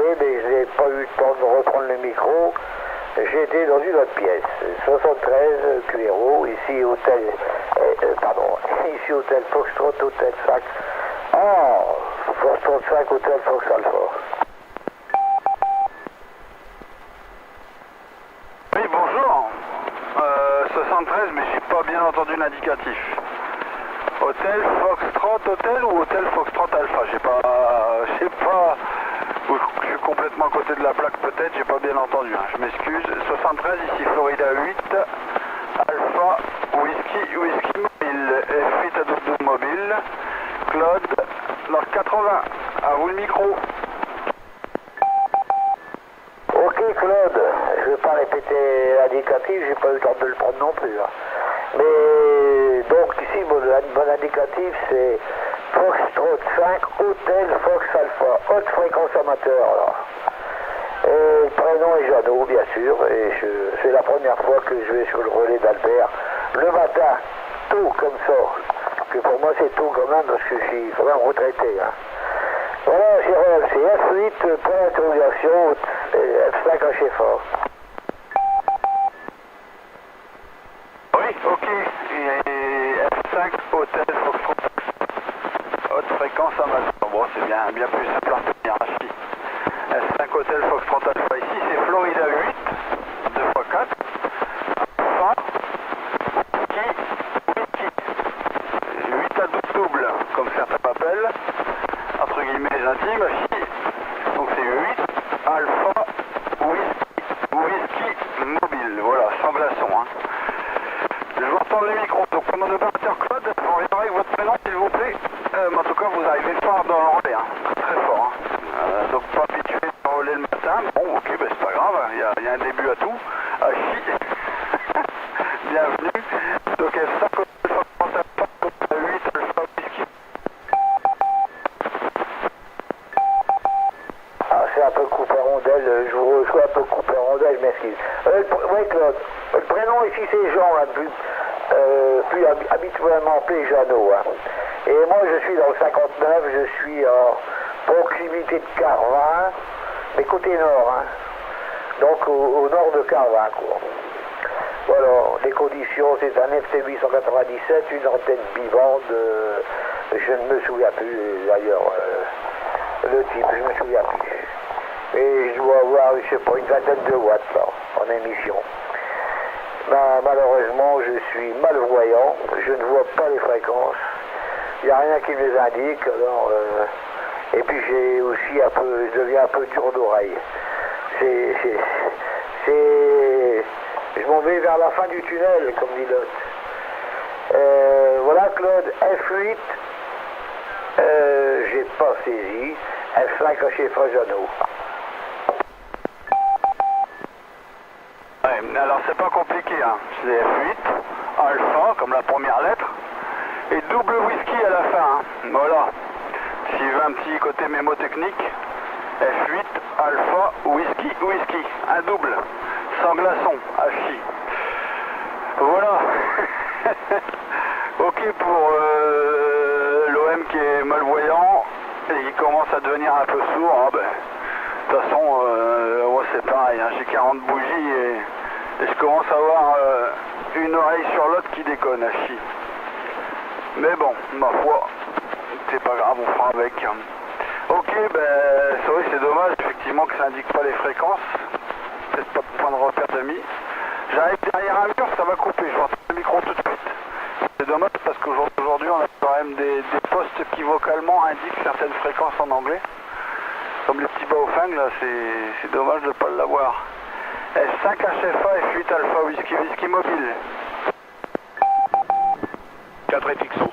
appelé, mais je n'ai pas eu le temps de reprendre le micro. J'étais dans une autre pièce, 73 Cuero, ici hôtel, ici hôtel Foxtrot, hôtel 5. Foxtrot 5, hôtel Fox Alpha. Oui, bonjour. 73, mais j'ai pas bien entendu l'indicatif. Hôtel Foxtrot Hôtel ou Hôtel Foxtrot Alpha? Je suis complètement à côté de la plaque peut-être, j'ai pas bien entendu, hein. Je m'excuse. 73, ici Florida 8, Alpha, Whisky Mobile, F8 à double mobile, Claude, nord 80, à vous le micro. Ok Claude, je vais pas répéter l'indicatif, j'ai pas eu le temps de le prendre non plus, hein. Mais donc ici mon indicatif c'est Foxtrot 5, Hôtel Fox Alpha, haute fréquence amateur là. Et le prénom est Jeannot bien sûr, et c'est la première fois que je vais sur le relais d'Albert le matin, tôt comme ça. Que pour moi c'est tôt quand même parce que je suis quand même retraité, hein. Voilà Jérôme, c'est F8 point d'interrogation, F5 à chef. Oui, ok. Et F5 Hôtel Foxtrot, haute fréquence amateur. Bon, c'est bien plus simple à retenir ici. F5 Hôtel Foxtrot Alpha. Ici, c'est Florida 8, 2x4. Alpha, Whisky. 8 à double, comme certains m'appellent. Entre guillemets, les intimes. Ici, donc c'est 8 Alpha, Whisky Mobile. Voilà, sans glaçon, hein. Je vous retends le micro. Donc, pendant l'opérateur Claude, vous reviendrez avec votre prénom, s'il vous plaît. Mais en tout cas, vous arrivez fort dans le relais, hein. Très fort, hein. Donc, pas habitué à relais le matin. Bon, ok, ben, c'est pas grave. Il y a un début à tout. Ah, chi. Bienvenue. Donc, F5, 8 Alpha, Whisky. Ah, c'est un peu coupé rondelle, je vous reçois un peu coupé rondelle, je m'excuse. Oui Claude, le prénom ici c'est Jean, hein, plus habituellement appelé Jeannot, hein. Et moi je suis dans le 59, je suis en proximité de Carvin, mais côté nord, hein. Donc au nord de Carvin, quoi. Voilà, les conditions, c'est un FT 897, une antenne bivande, je ne me souviens plus d'ailleurs, le type, je ne me souviens plus. Et je dois avoir, je sais pas, une vingtaine de watts là, en émission. Malheureusement, je suis malvoyant, je ne vois pas les fréquences, il n'y a rien qui me les indique, alors, et puis j'ai aussi je deviens un peu dur d'oreille. Je m'en vais vers la fin du tunnel, comme dit l'autre. Voilà Claude, F8, j'ai pas saisi, F5 à chef Jeannot. Ouais, alors c'est pas compliqué, hein. C'est F8, Alpha, comme la première lettre, et double whisky à la fin, hein. Voilà. S'il veut un petit côté mémotechnique, F8, Alpha, whisky, un double, sans glaçon, H. Voilà. Ok pour l'OM qui est malvoyant et qui commence à devenir un peu sourd. Ah ben, de toute façon, moi c'est pareil, hein. J'ai 40 bougies et je commence à avoir une oreille sur l'autre qui déconne, H. Mais bon, ma foi, c'est pas grave, on fera avec. Ok, ben c'est vrai que c'est dommage effectivement que ça indique pas les fréquences. Peut-être pas de point de repère de mis. J'arrive derrière un mur, ça va couper, je vais entendre le micro tout de suite. C'est dommage parce qu'aujourd'hui on a quand même des postes qui vocalement indiquent certaines fréquences en anglais. Comme les petits baofeng là, c'est dommage de ne pas l'avoir. S5 HFA, F8 Alpha, Whisky Mobile. 4 et fixo.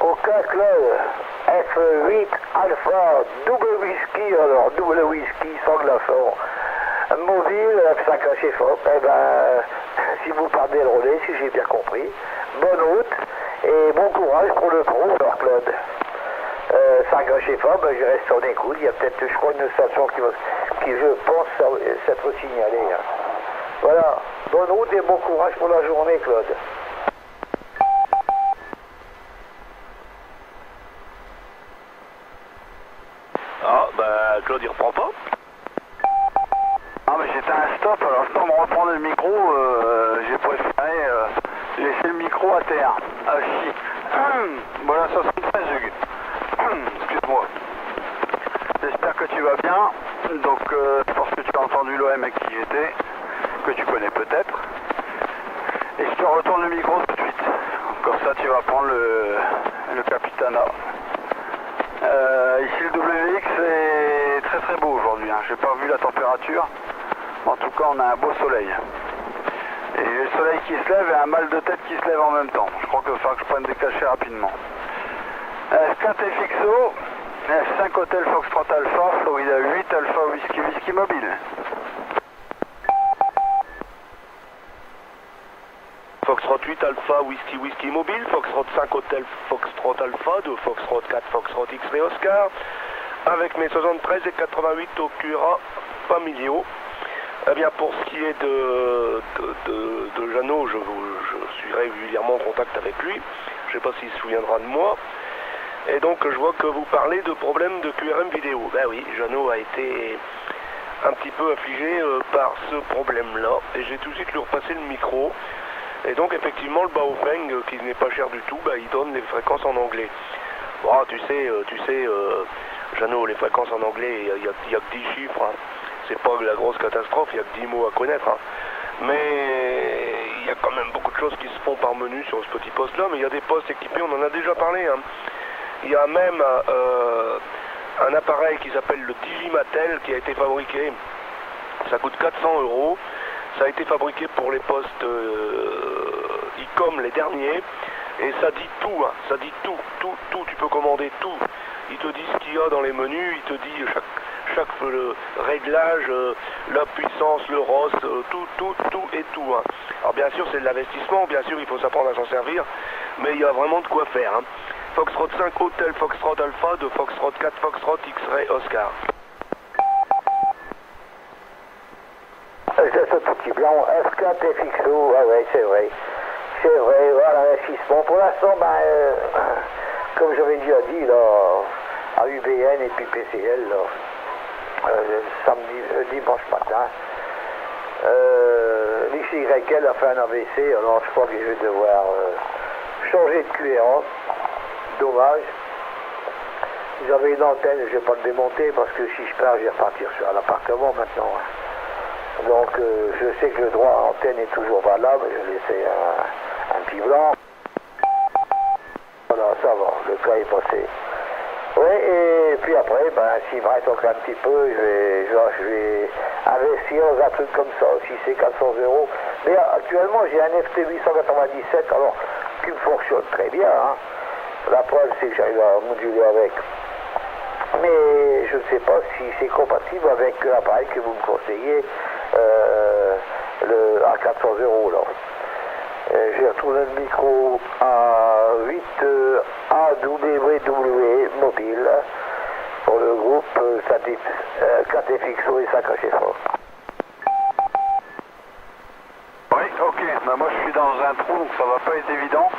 Ok Claude, F8 Alpha, double whisky sans glaçon. Mobile, F5 HFA, eh ben, si vous perdez le relais, si j'ai bien compris, bonne route et bon courage pour le pro, alors Claude. 5 HFA, ben, je reste en écoute, il y a peut-être, je crois, une station qui je pense, s'être signalée. Hein. Voilà, bonne route et bon courage pour la journée, Claude. Ah, ben, Claude il reprend pas. Ah mais j'étais à un stop, alors je peux me reprendre le micro, j'ai préféré laisser le micro à terre. Ah si. Voilà 73 Hugues. Excuse-moi. J'espère que tu vas bien. Donc je pense que tu as entendu l'OM avec qui j'étais, que tu connais peut-être. Et je te retourne le micro tout de suite. Comme ça tu vas prendre le Capitana. Ici le WX est très très beau aujourd'hui, hein. J'ai pas vu la température. En tout cas on a un beau soleil. Et le soleil qui se lève et un mal de tête qui se lève en même temps. Je crois qu'il va falloir que je prenne des cachets rapidement. F4 et Fixo, F5 Hotel Foxtrot Alpha, Florida 8 Alpha Whisky Mobile. Foxtrot 8 Alpha Whisky Mobile, Foxtrot 5 Hotel Foxtrot Alpha, de Foxtrot 4 Foxtrot X-Ray Oscar, avec mes 73 et 88 Okura familiaux. Eh bien, pour ce qui est de Jeannot, je suis régulièrement en contact avec lui. Je ne sais pas s'il se souviendra de moi. Et donc, je vois que vous parlez de problèmes de QRM vidéo. Ben oui, Jeannot a été un petit peu affligé par ce problème-là. Et j'ai tout de suite lui repassé le micro. Et donc, effectivement, le Baofeng, qui n'est pas cher du tout, bah, il donne les fréquences en anglais. Bon, tu sais, Jeannot, les fréquences en anglais, il y a que 10 chiffres, hein. C'est pas la grosse catastrophe, il y a que 10 mots à connaître, hein. Mais il y a quand même beaucoup de choses qui se font par menu sur ce petit poste-là, mais il y a des postes équipés, on en a déjà parlé, hein. Il y a même un appareil qui s'appelle le Digimatel qui a été fabriqué, ça coûte 400 €, ça a été fabriqué pour les postes ICOM, les derniers, et ça dit tout, hein. Ça dit tout, tu peux commander tout. Il te dit ce qu'il y a dans les menus, il te dit chaque réglage, la puissance, le ROS, tout et tout, hein. Alors bien sûr c'est de l'investissement, bien sûr il faut s'apprendre à s'en servir, mais il y a vraiment de quoi faire, hein. Foxtrot 5 Hotel Foxtrot Alpha, de Foxtrot 4 Foxtrot X-Ray Oscar. C'est ce petit blanc F4 et Fixo, ah ouais c'est vrai, voilà l'investissement. Pour l'instant, comme j'avais déjà dit là, à UBN et puis PCL, là, dimanche matin, l'XYL a fait un AVC, alors je crois que je vais devoir changer de QRA, dommage. J'avais une antenne, je ne vais pas le démonter parce que si je pars, je vais repartir sur l'appartement maintenant, hein. Donc je sais que le droit à antenne est toujours valable, je laissais un petit blanc. Voilà, ça va, le cas est passé. Oui, et puis après, s'il me reste encore un petit peu, je vais investir dans un truc comme ça, si c'est 400 €. Mais actuellement, j'ai un FT 897, alors, qui me fonctionne très bien, hein. La preuve, c'est que j'arrive à moduler avec. Mais je ne sais pas si c'est compatible avec l'appareil que vous me conseillez, à 400 € là. J'ai retourné le micro à 8 AWW mobile pour le groupe 4 Fixo et 5 HFA. Oui, ok, moi je suis dans un trou donc ça va pas être évident.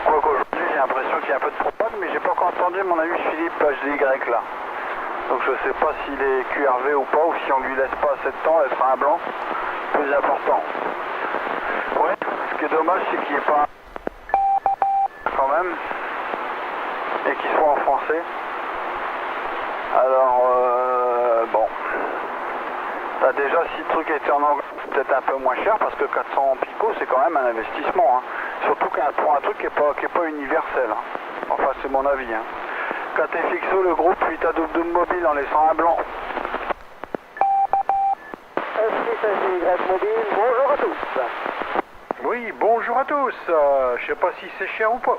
Quoique aujourd'hui j'ai l'impression qu'il y a un peu de propane, mais j'ai pas encore entendu mon ami Philippe HDY là. Donc je sais pas s'il est QRV ou pas, ou si on lui laisse pas assez de temps, elle sera un blanc plus important. Oui, ce qui est dommage c'est qu'il n'y ait pas quand même, et qu'il soit en français. Alors bon, bah déjà si le truc était en anglais, c'est peut-être un peu moins cher parce que 400 picots c'est quand même un investissement, hein. Surtout pour un truc qui est pas universel, hein. Enfin c'est mon avis, hein. KT Fixo, le groupe 8 AWW mobile en laissant un blanc. F6HY mobile, bonjour à tous. Oui, bonjour à tous. Je sais pas si c'est cher ou pas.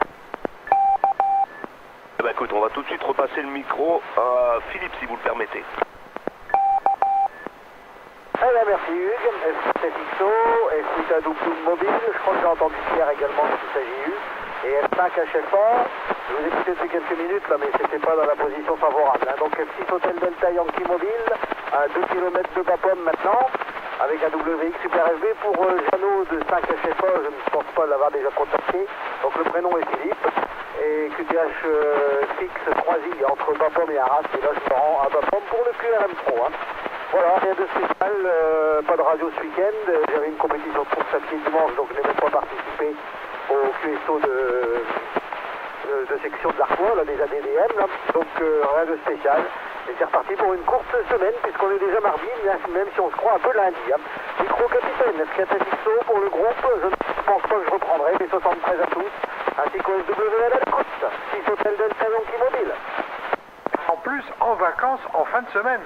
Eh ben écoute, on va tout de suite repasser le micro à Philippe si vous le permettez. Eh bien merci Hugues, F6 Fixo, F8 AWW mobile, je crois que j'ai entendu Pierre également qu'il s'agit eu. Et F5 HFA, je vous ai écouté depuis quelques minutes là, mais c'était pas dans la position favorable, hein. Donc F6 Hotel Delta Yankee mobile, à 2 km de Bapaume maintenant, avec un WX Super FB pour Jeannot de 5 FFA, je ne pense pas l'avoir déjà contacté. Donc le prénom est Philippe. Et QTH fixe Croisy entre Bapom et Arras. Et là je me rends à Bapom pour le QRM Pro. Hein. Voilà, rien de spécial, pas de radio ce week-end. J'avais une compétition de course à pied dimanche, donc je n'ai même pas participé au QSO de section de l'Artois, là, des ADDM. Là. Donc rien de spécial. Et c'est reparti pour une courte semaine, puisqu'on est déjà mardi, même si on se croit un peu lundi. Hein. Micro-capitaine, Catafixo pour le groupe, je ne pense pas que je reprendrai, mais 73 à tous, ainsi qu'au SWL à l'écoute, 6 hôtels Delta Yankee Mobile. En plus, en vacances, en fin de semaine.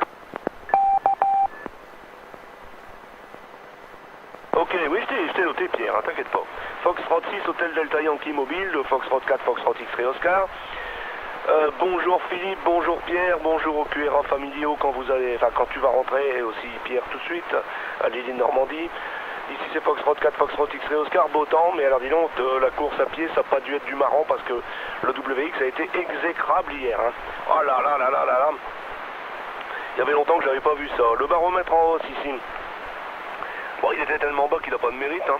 Ok, oui, je t'ai noté, Pierre, hein, t'inquiète pas. Foxtrot 6, hôtel Delta Yankee Mobile, de Foxtrot 4, Foxtrot X-Ray Oscar. Bonjour Philippe, bonjour Pierre, bonjour aux QRA familiaux quand tu vas rentrer, et aussi Pierre tout de suite, à l'île de Normandie. Ici c'est Foxtrot 4, Foxtrot X-Ray Oscar, beau temps, mais alors dis donc, la course à pied, ça n'a pas dû être du marrant parce que le WX a été exécrable hier. Hein. Oh là là là là là là. Il y avait longtemps que j'avais pas vu ça. Le baromètre en hausse ici. Bon, il était tellement bas qu'il n'a pas de mérite. Hein.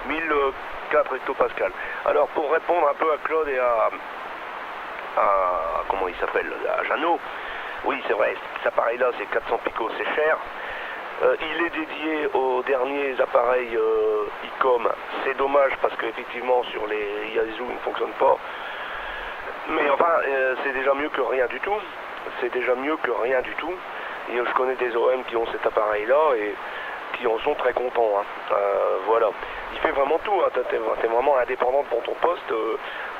1004 hectopascal. Alors pour répondre un peu à Claude et à comment il s'appelle, à Jeannot, oui c'est vrai, cet appareil là c'est 400 picots, c'est cher. Il est dédié aux derniers appareils ICOM. C'est dommage parce qu'effectivement sur les Yaesu il ne fonctionne pas. Mais enfin c'est déjà mieux que rien du tout. C'est déjà mieux que rien du tout. Et je connais des OM qui ont cet appareil là et qui en sont très contents. Hein. Voilà. Il fait vraiment tout. Hein. T'es vraiment indépendant pour ton poste.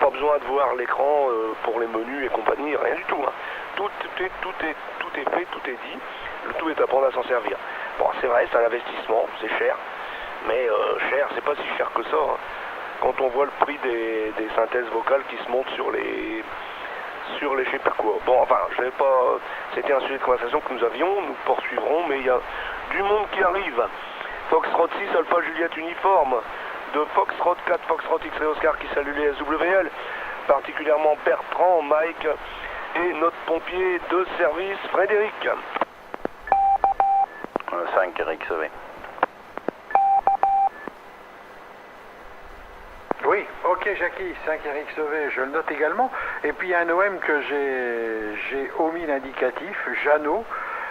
Pas besoin de voir l'écran pour les menus et compagnie. Rien du tout. Hein. Tout est fait, tout est dit. Le tout est à prendre à s'en servir. Bon, c'est vrai, c'est un investissement, c'est cher. Mais cher, c'est pas si cher que ça. Hein. Quand on voit le prix des synthèses vocales qui se montent sur les je sais pas quoi. Bon, enfin, je vais pas. C'était un sujet de conversation que nous avions, nous poursuivrons, mais il y a du monde qui arrive. Foxtrot 6, Alpha Juliette Uniforme, de Foxtrot 4, Foxtrot X-Ray Oscar qui salue les SWL, particulièrement Bertrand, Mike et notre pompier de service, Frédéric. 5 Eric Sauvé. Oui, ok Jackie, 5 Eric Sauvé, je le note également. Et puis il y a un OM que j'ai omis l'indicatif, Jeannot,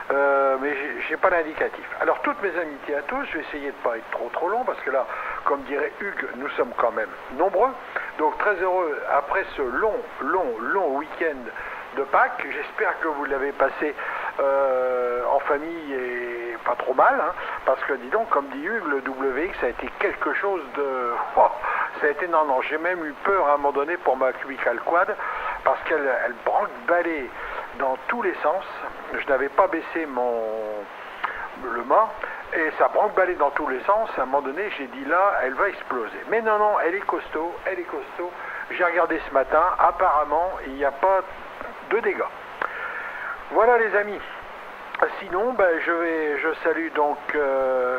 mais j'ai pas l'indicatif. Alors toutes mes amitiés à tous, je vais essayer de pas être trop long parce que là, comme dirait Hugues, nous sommes quand même nombreux. Donc très heureux après ce long week-end de Pâques. J'espère que vous l'avez passé en famille et pas trop mal, hein, parce que dis donc, comme dit Hugues, le WX a été quelque chose de... Oh, ça a été non, j'ai même eu peur à un moment donné pour ma Cubical Quad, parce qu'elle branle-ballait dans tous les sens. Je n'avais pas baissé le mât, et ça branle-ballait dans tous les sens. À un moment donné, j'ai dit là, elle va exploser. Mais non, elle est costaud. J'ai regardé ce matin, apparemment, il n'y a pas de dégâts. Voilà les amis. Sinon, je salue donc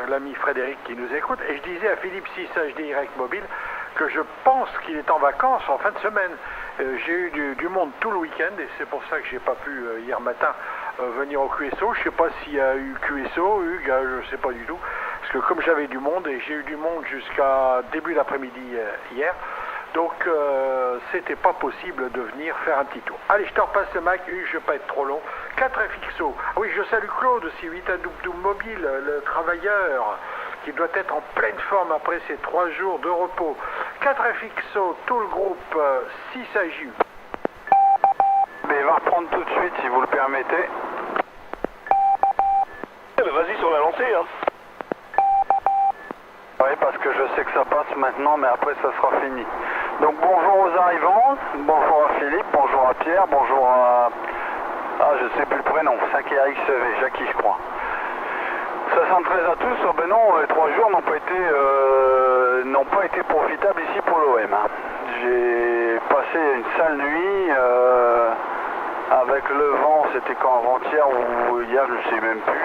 l'ami Frédéric qui nous écoute, et je disais à Philippe 6 HDY Mobile que je pense qu'il est en vacances en fin de semaine. J'ai eu du monde tout le week-end et c'est pour ça que j'ai pas pu hier matin venir au QSO. Je sais pas s'il y a eu QSO, Hugues, je sais pas du tout, parce que comme j'avais du monde et j'ai eu du monde jusqu'à début d'après-midi hier, donc c'était pas possible de venir faire un petit tour. Allez, je te repasse le mic, je vais pas être trop long. 4 FXO. Ah oui, je salue Claude aussi, 8 à Doum Mobile, le travailleur qui doit être en pleine forme après ces 3 jours de repos. 4 FXO, tout le groupe, 6 AJU. Mais il va reprendre tout de suite si vous le permettez. Vas-y sur la lancée, hein. Oui, parce que je sais que ça passe maintenant, mais après ça sera fini. Donc bonjour aux arrivants, bonjour à Philippe, bonjour à Pierre, bonjour à... Ah, je sais plus le prénom, 5 RXV, Jackie je crois. 73 à tous, oh ben non, les 3 jours n'ont pas été profitables ici pour l'OM. Hein. J'ai passé une sale nuit, avec le vent, c'était quand avant-hier ou hier, je ne sais même plus.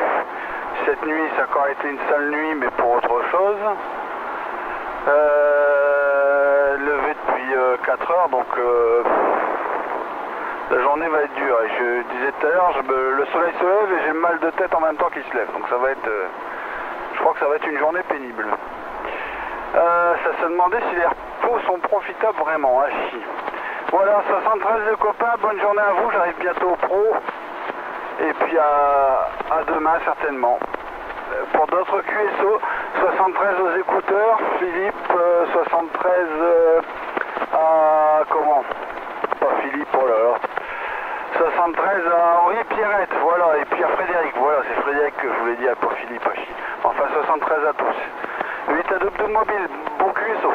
Cette nuit, ça a encore été une sale nuit, mais pour autre chose. Levé depuis 4 heures, donc La journée va être dure. Et je disais tout à l'heure, le soleil se lève et j'ai le mal de tête en même temps qu'il se lève. Donc ça va être... je crois que ça va être une journée pénible. Ça se demandait si les repos sont profitables vraiment. Ah, si. Voilà, 73 de copains, bonne journée à vous, j'arrive bientôt au pro. Et puis à demain certainement. Pour d'autres QSO, 73 aux écouteurs, Philippe, 73 à... comment? Pas Philippe, oh là là. 73 à Henri Pierrette, voilà, et puis à Frédéric, voilà, c'est Frédéric que je voulais dire pour Philippe Hachi. Enfin 73 à tous. 8 à double mobile, bon QSO.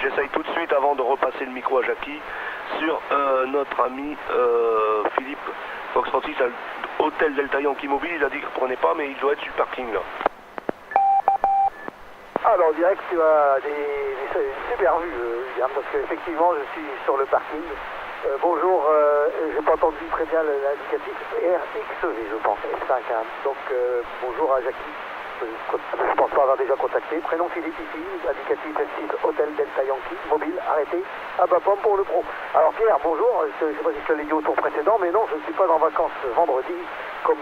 J'essaye tout de suite, avant de repasser le micro à Jackie, sur notre ami Philippe Foxtrot 6 à Hôtel Delta Yankee Mobile. Il a dit qu'il ne prenait pas, mais il doit être sur le parking là. Alors, on dirait que tu as des super vues, Yann, parce qu'effectivement, je suis sur le parking. Bonjour, j'ai pas entendu très bien l'indicatif RXV, je pense, F5. Hein. Donc, bonjour à Jackie. Je pense pas avoir déjà contacté. Prénom Philippe ici, indicatif F6, Hôtel Delta Yankee, mobile, arrêté, à bas pomme pour le pro. Alors Pierre, bonjour, je ne sais pas si je te l'ai dit au tour précédent, mais non, je ne suis pas en vacances vendredi comme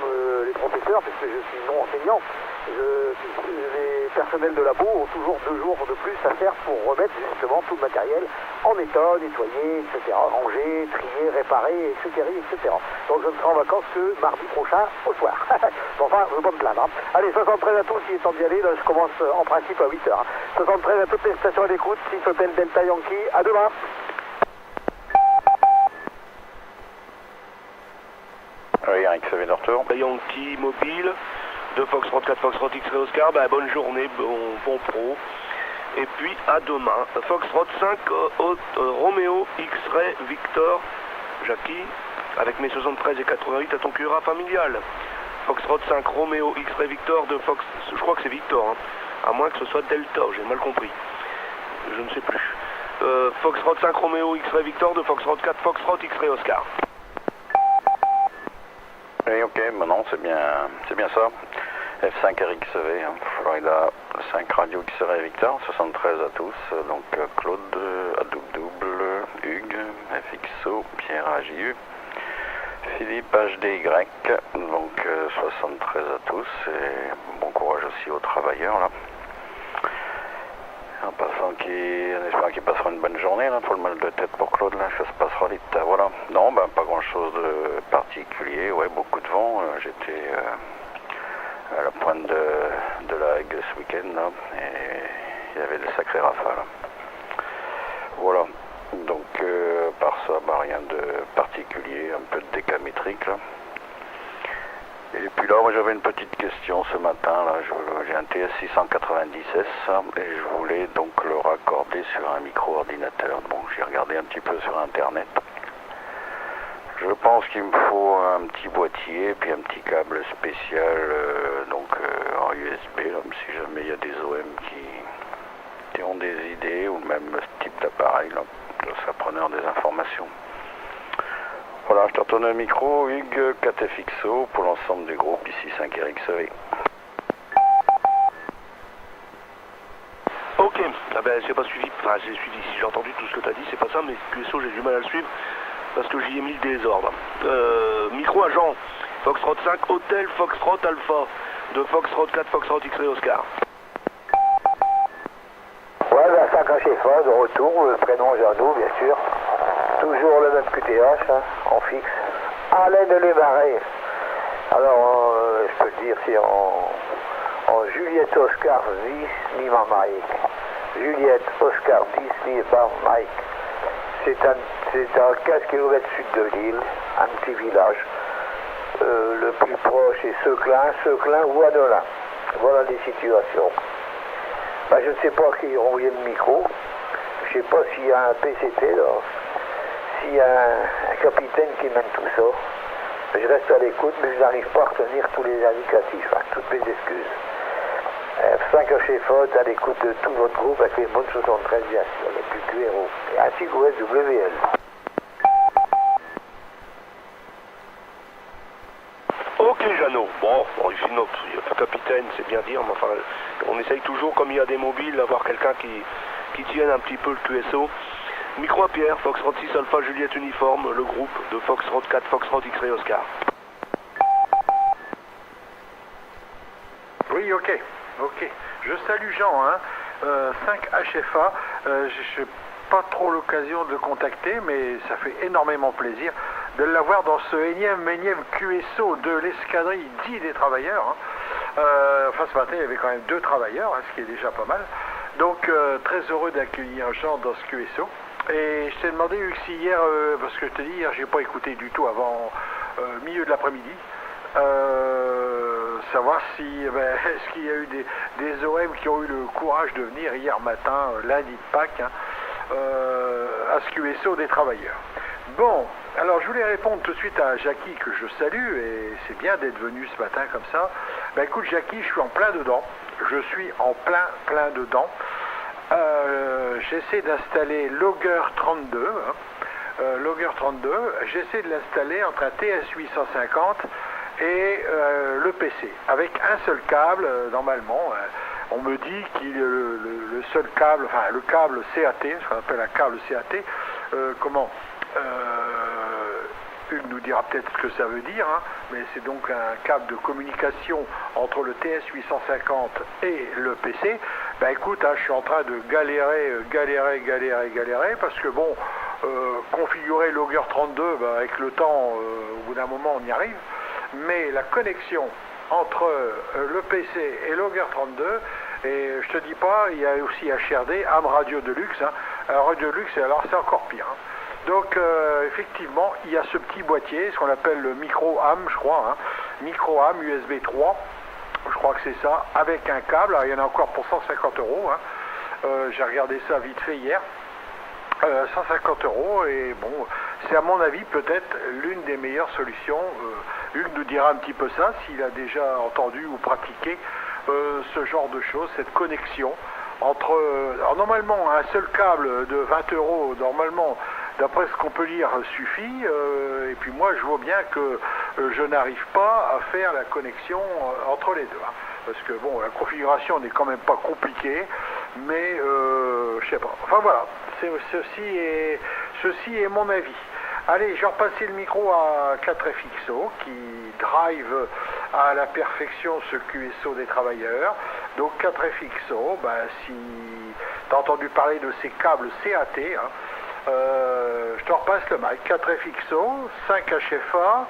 les professeurs, puisque je suis non enseignant. Les personnels de labo ont toujours 2 jours de plus à faire pour remettre justement tout le matériel en état, nettoyer, etc., ranger, trier, réparer, etc., etc. Donc je ne serai en vacances que mardi prochain au soir. Enfin, je ne veux pas me plaindre. Hein. Allez, 73 à tous, il est temps d'y aller. Là, je commence en principe à 8h. Hein. 73 à toutes les stations d'écoute, 6 Hôtel Delta Yankee. À demain. Oui, RXV de retour. Yankee Mobile, de Foxtrot 4, Foxtrot X-Ray Oscar, bonne journée, bon pro. Et puis à demain, Foxtrot 5, Roméo X-Ray Victor, Jackie, avec mes 73 et 88 à ton Cura familial. Foxtrot 5, Roméo X-Ray Victor de Fox, je crois que c'est Victor, hein, à moins que ce soit Delta, j'ai mal compris, je ne sais plus. Foxtrot 5, Roméo X-Ray Victor de Foxtrot 4, Foxtrot X-Ray Oscar. Oui, ok, non, c'est bien ça. F5 RXV, hein, Florida 5 Radio X-Ray Victor, 73 à tous, donc Claude à double, Hugues, FXO, Pierre AJU, Philippe HDY, donc 73 à tous, et bon courage aussi aux travailleurs là. En passant en espérant qu'ils passeront une bonne journée là, pour le mal de tête pour Claude, là, ça se passera vite. Voilà. Non, pas grand chose de particulier, ouais, beaucoup de vent. J'étais à la pointe de la Hague ce week-end là, et il y avait de sacrés rafales. Voilà. Donc par ça, rien de particulier, un peu de décamétrique là. Et puis là, moi j'avais une petite question ce matin, là, j'ai un TS690S et je voulais donc le raccorder sur un micro-ordinateur. Bon, j'ai regardé un petit peu sur internet. Je pense qu'il me faut un petit boîtier puis un petit câble spécial en USB, là, si jamais il y a des OM qui ont des idées ou même ce type d'appareil, là, ça preneur des informations. Voilà, je te retourne le micro, Hugues, 4FXO, pour l'ensemble du groupe, ici 5RXV. Ok, c'est pas suivi, enfin j'ai suivi, si j'ai entendu tout ce que tu as dit, c'est pas ça, mais QSO j'ai du mal à le suivre, parce que j'y ai mis le désordre. Micro agent, Foxtrot 5, Hôtel Foxtrot Alpha, de Foxtrot 4, Foxtrot X-Ray Oscar. Ouais, 5 à chez Fa, de retour, le prénom Jeannot, bien sûr. Toujours le même QTH, hein, en fixe. Alain de Lémarais. Alors, je peux te dire, c'est en Juliette Oscar 10, Lima Mike. Juliette Oscar 10, Lima Mike. C'est à 15 km sud de l'île, un petit village. Le plus proche est Seclin ou Annelin. Voilà les situations. Je ne sais pas qui a envoyé le micro. Je ne sais pas s'il y a un PCT là. S'il y a un capitaine qui mène tout ça, je reste à l'écoute, mais je n'arrive pas à retenir tous les indicatifs, hein, toutes mes excuses. 5 chez Faute, à l'écoute de tout votre groupe, avec les bonnes 73 bien sûr, le plus QRO, ainsi qu'au SWL. Ok Jeannot, bon, ici il y a pas capitaine, c'est bien dire, mais enfin, on essaye toujours, comme il y a des mobiles, d'avoir quelqu'un qui tienne un petit peu le QSO. Micro à Pierre, Foxtrot 6 Alpha Juliette Uniforme, le groupe de Foxtrot 4 Foxtrot X-Ray Oscar. Oui, ok. Je salue Jean, 5 HFA. Je n'ai pas trop l'occasion de le contacter, mais ça fait énormément plaisir de l'avoir dans ce énième QSO de l'escadrille dit des travailleurs. Enfin, ce matin, il y avait quand même 2 travailleurs, ce qui est déjà pas mal. Donc, très heureux d'accueillir Jean dans ce QSO. Et je t'ai demandé, si hier, parce que je te dis, hier, j'ai pas écouté du tout avant milieu de l'après-midi, savoir si, est-ce qu'il y a eu des OM qui ont eu le courage de venir hier matin, lundi de Pâques, à ce QSO des travailleurs. Bon, alors je voulais répondre tout de suite à Jackie, que je salue, et c'est bien d'être venu ce matin comme ça. Écoute Jackie, je suis en plein dedans. Plein dedans. J'essaie d'installer Logger 32. Logger 32, j'essaie de l'installer entre un TS850 et le PC. Avec un seul câble, normalement. On me dit qu'il le seul câble, enfin le câble CAT, ce qu'on appelle un câble CAT, Hugues nous dira peut-être ce que ça veut dire, mais c'est donc un câble de communication entre le TS850 et le PC. Écoute, je suis en train de galérer, parce que bon, configurer Logger 32, avec le temps, au bout d'un moment, on y arrive, mais la connexion entre le PC et Logger 32, et je te dis pas, il y a aussi HRD, Ham Radio Deluxe, Radio Deluxe, alors c'est encore pire. Donc, effectivement, il y a ce petit boîtier, ce qu'on appelle le micro ham, je crois, micro ham USB 3, je crois que c'est ça, avec un câble. Alors, il y en a encore pour 150 €. J'ai regardé ça vite fait hier. 150 €, et bon, c'est à mon avis peut-être l'une des meilleures solutions. Hugues nous dira un petit peu ça, s'il a déjà entendu ou pratiqué ce genre de choses, cette connexion entre... alors normalement, un seul câble de 20 €, normalement, d'après ce qu'on peut lire, suffit. Et puis moi, je vois bien que je n'arrive pas à faire la connexion entre les deux. Parce que bon, la configuration n'est quand même pas compliquée, mais je sais pas. Enfin voilà, ceci est mon avis. Allez, je vais repasser le micro à 4FXO qui drive à la perfection ce QSO des travailleurs. Donc 4FXO, si tu as entendu parler de ces câbles CAT, je te repasse le mic. 4FXO, 5 HFA,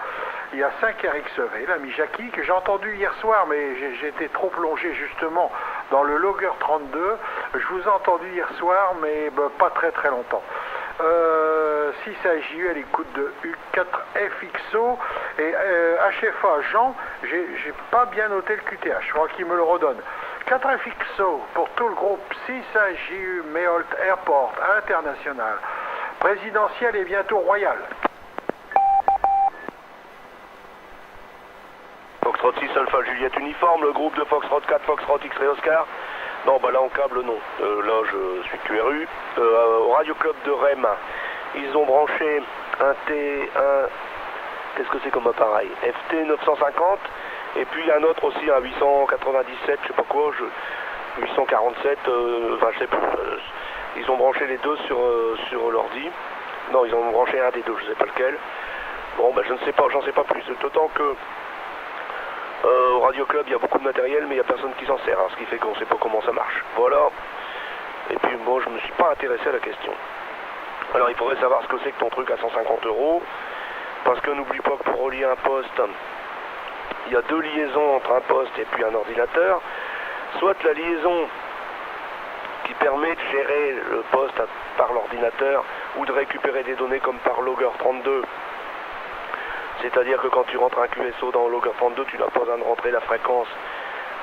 il y a 5 RXV, l'ami Jackie, que j'ai entendu hier soir, mais j'étais trop plongé justement dans le Logger 32. Je vous ai entendu hier soir, mais pas très très longtemps. 6 AJU à l'écoute de U4FXO et HFA Jean, j'ai pas bien noté le QTH, je crois qu'il me le redonne. 4FXO pour tout le groupe 6 AJU Meholt Airport International, présidentiel et bientôt royal. Foxtrot 6 Alpha Juliette Uniforme, le groupe de Foxtrot 4 Foxtrot X-Ray Oscar. Non, là en câble, non. Là, je suis QRU. Au Radio Club de Rennes, ils ont branché un qu'est-ce que c'est comme appareil? FT 950, et puis un autre aussi, un 897, je sais pas quoi, 847, enfin je sais plus. Ils ont branché les deux sur l'ordi. Non, ils ont branché un des deux, je sais pas lequel. Bon, je ne sais pas, j'en sais pas plus. D'autant que au Radio Club, il y a beaucoup de matériel, mais il n'y a personne qui s'en sert, ce qui fait qu'on ne sait pas comment ça marche. Voilà. Et puis, bon, je ne me suis pas intéressé à la question. Alors, il faudrait savoir ce que c'est que ton truc à 150 €, parce que n'oublie pas que pour relier un poste, il y a 2 liaisons entre un poste et puis un ordinateur. Soit la liaison qui permet de gérer le poste par l'ordinateur, ou de récupérer des données comme par Logger 32. C'est-à-dire que quand tu rentres un QSO dans Logger 32, tu n'as pas besoin de rentrer la fréquence.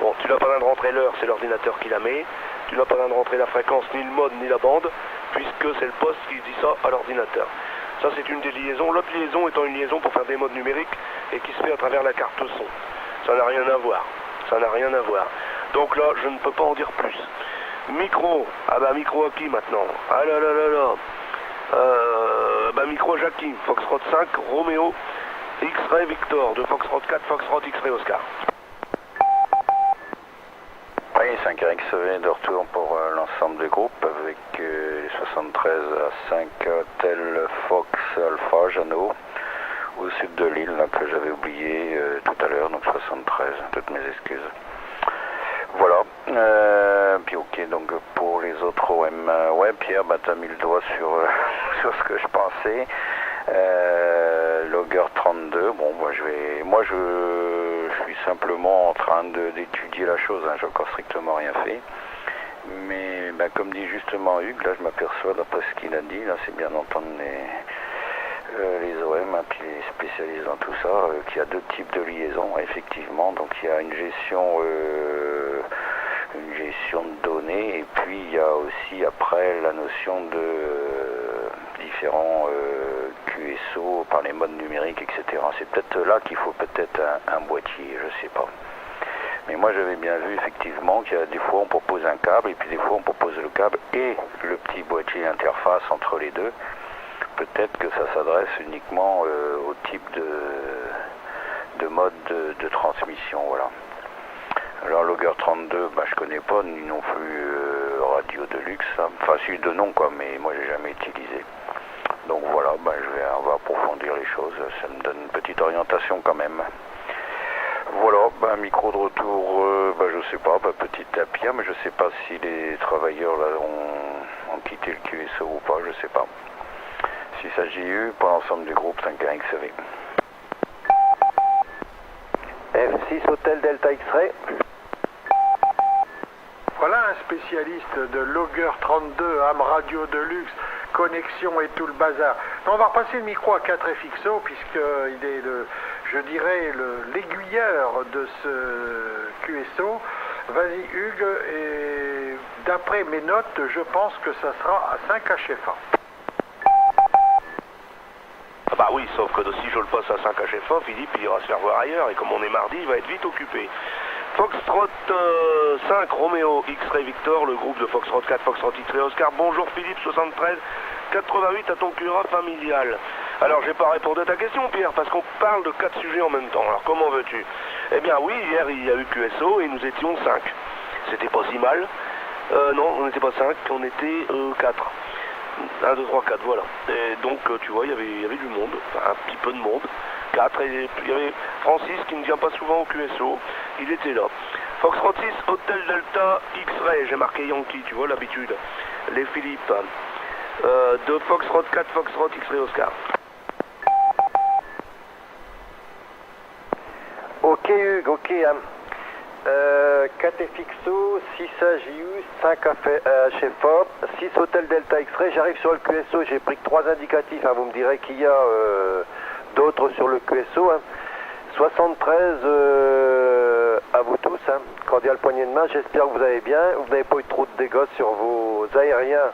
Bon, tu n'as pas besoin de rentrer l'heure, c'est l'ordinateur qui la met. Tu n'as pas besoin de rentrer la fréquence, ni le mode, ni la bande, puisque c'est le poste qui dit ça à l'ordinateur. Ça, c'est une des liaisons. L'autre liaison étant une liaison pour faire des modes numériques et qui se fait à travers la carte son. Ça n'a rien à voir. Ça n'a rien à voir. Donc là, je ne peux pas en dire plus. Micro. Micro à qui maintenant? Ah là là là là. Micro Jackie. Foxtrot 5, Roméo, X-Ray Victor, de Foxtrot 4, Foxtrot X-Ray Oscar. Oui, 5RXV de retour pour l'ensemble des groupes avec les 73 à 5 Hotel Fox Alpha Jeannot au sud de l'île que j'avais oublié tout à l'heure, donc 73, toutes mes excuses. Voilà, puis ok, donc pour les autres OM, ouais Pierre, bah t'as mis le doigt sur, sur ce que je pensais. Logger 32, bon bah je suis simplement en train d'étudier la chose, hein, j'ai encore strictement rien fait. Mais bah, comme dit justement Hugues, là je m'aperçois d'après ce qu'il a dit, là c'est bien d'entendre les OM, hein, puis les spécialistes dans tout ça, qu'il y a deux types de liaisons, effectivement. Donc il y a une gestion de données, et puis il y a aussi après la notion de différents QSO par les modes numériques, etc. C'est peut-être là qu'il faut peut-être un boîtier, je sais pas. Mais moi j'avais bien vu effectivement qu'il y a des fois on propose un câble, et puis des fois on propose le câble et le petit boîtier interface entre les deux. Peut-être que ça s'adresse uniquement au type de mode de transmission, voilà. Alors Logger 32, bah, je connais pas, ni non plus Radio Deluxe, hein. Enfin si de nom quoi, mais moi j'ai jamais utilisé. Donc voilà, bah, on va approfondir les choses, ça me donne une petite orientation quand même. Voilà, bah, micro de retour, bah, je sais pas, bah, petit tapis, mais je sais pas si les travailleurs là ont quitté le QSO ou pas, je sais pas. Il s'agit pour l'ensemble du groupe 5RXV. F6 Hôtel Delta X-Ray. Voilà un spécialiste de Logger 32, AM Radio Deluxe, connexion et tout le bazar. On va repasser le micro à 4FXO puisqu'il est je dirais l'aiguilleur de ce QSO. Vas-y Hugues, et d'après mes notes, je pense que ça sera à 5 HFA. Ah bah oui, sauf que si je le passe à 5 HFA, Philippe il ira se faire voir ailleurs, et comme on est mardi, il va être vite occupé. Foxtrot 5 Romeo X-Ray Victor, le groupe de Foxtrot 4 Foxtrot X-Ray Oscar. Bonjour Philippe, 73 88 à ton Cura familial. Alors j'ai pas répondu à ta question Pierre, parce qu'on parle de 4 sujets en même temps. Alors comment veux-tu? Eh bien oui, hier il y a eu QSO et nous étions 5. C'était pas si mal. Non, on n'était pas 5, on était 4. 1, 2, 3, 4, voilà. Et donc, tu vois, il y avait du monde, enfin, un petit peu de monde. 4, et il y avait Francis qui ne vient pas souvent au QSO, il était là. Foxtrot 6, Hotel Delta X-Ray, j'ai marqué Yankee, tu vois l'habitude. Les Philippe. De Foxtrot 4, Foxtrot X-Ray Oscar. Ok Hugues, ok. 4 FXO, 6 AJU, 5 HFA, 6 Hôtel Delta X-Ray. J'arrive sur le QSO, j'ai pris que 3 indicatifs. Hein. Vous me direz qu'il y a d'autres sur le QSO. Hein. 73 à vous tous. Hein. Cordial poignée de main. J'espère que vous allez bien. Vous n'avez pas eu trop de dégâts sur vos aériens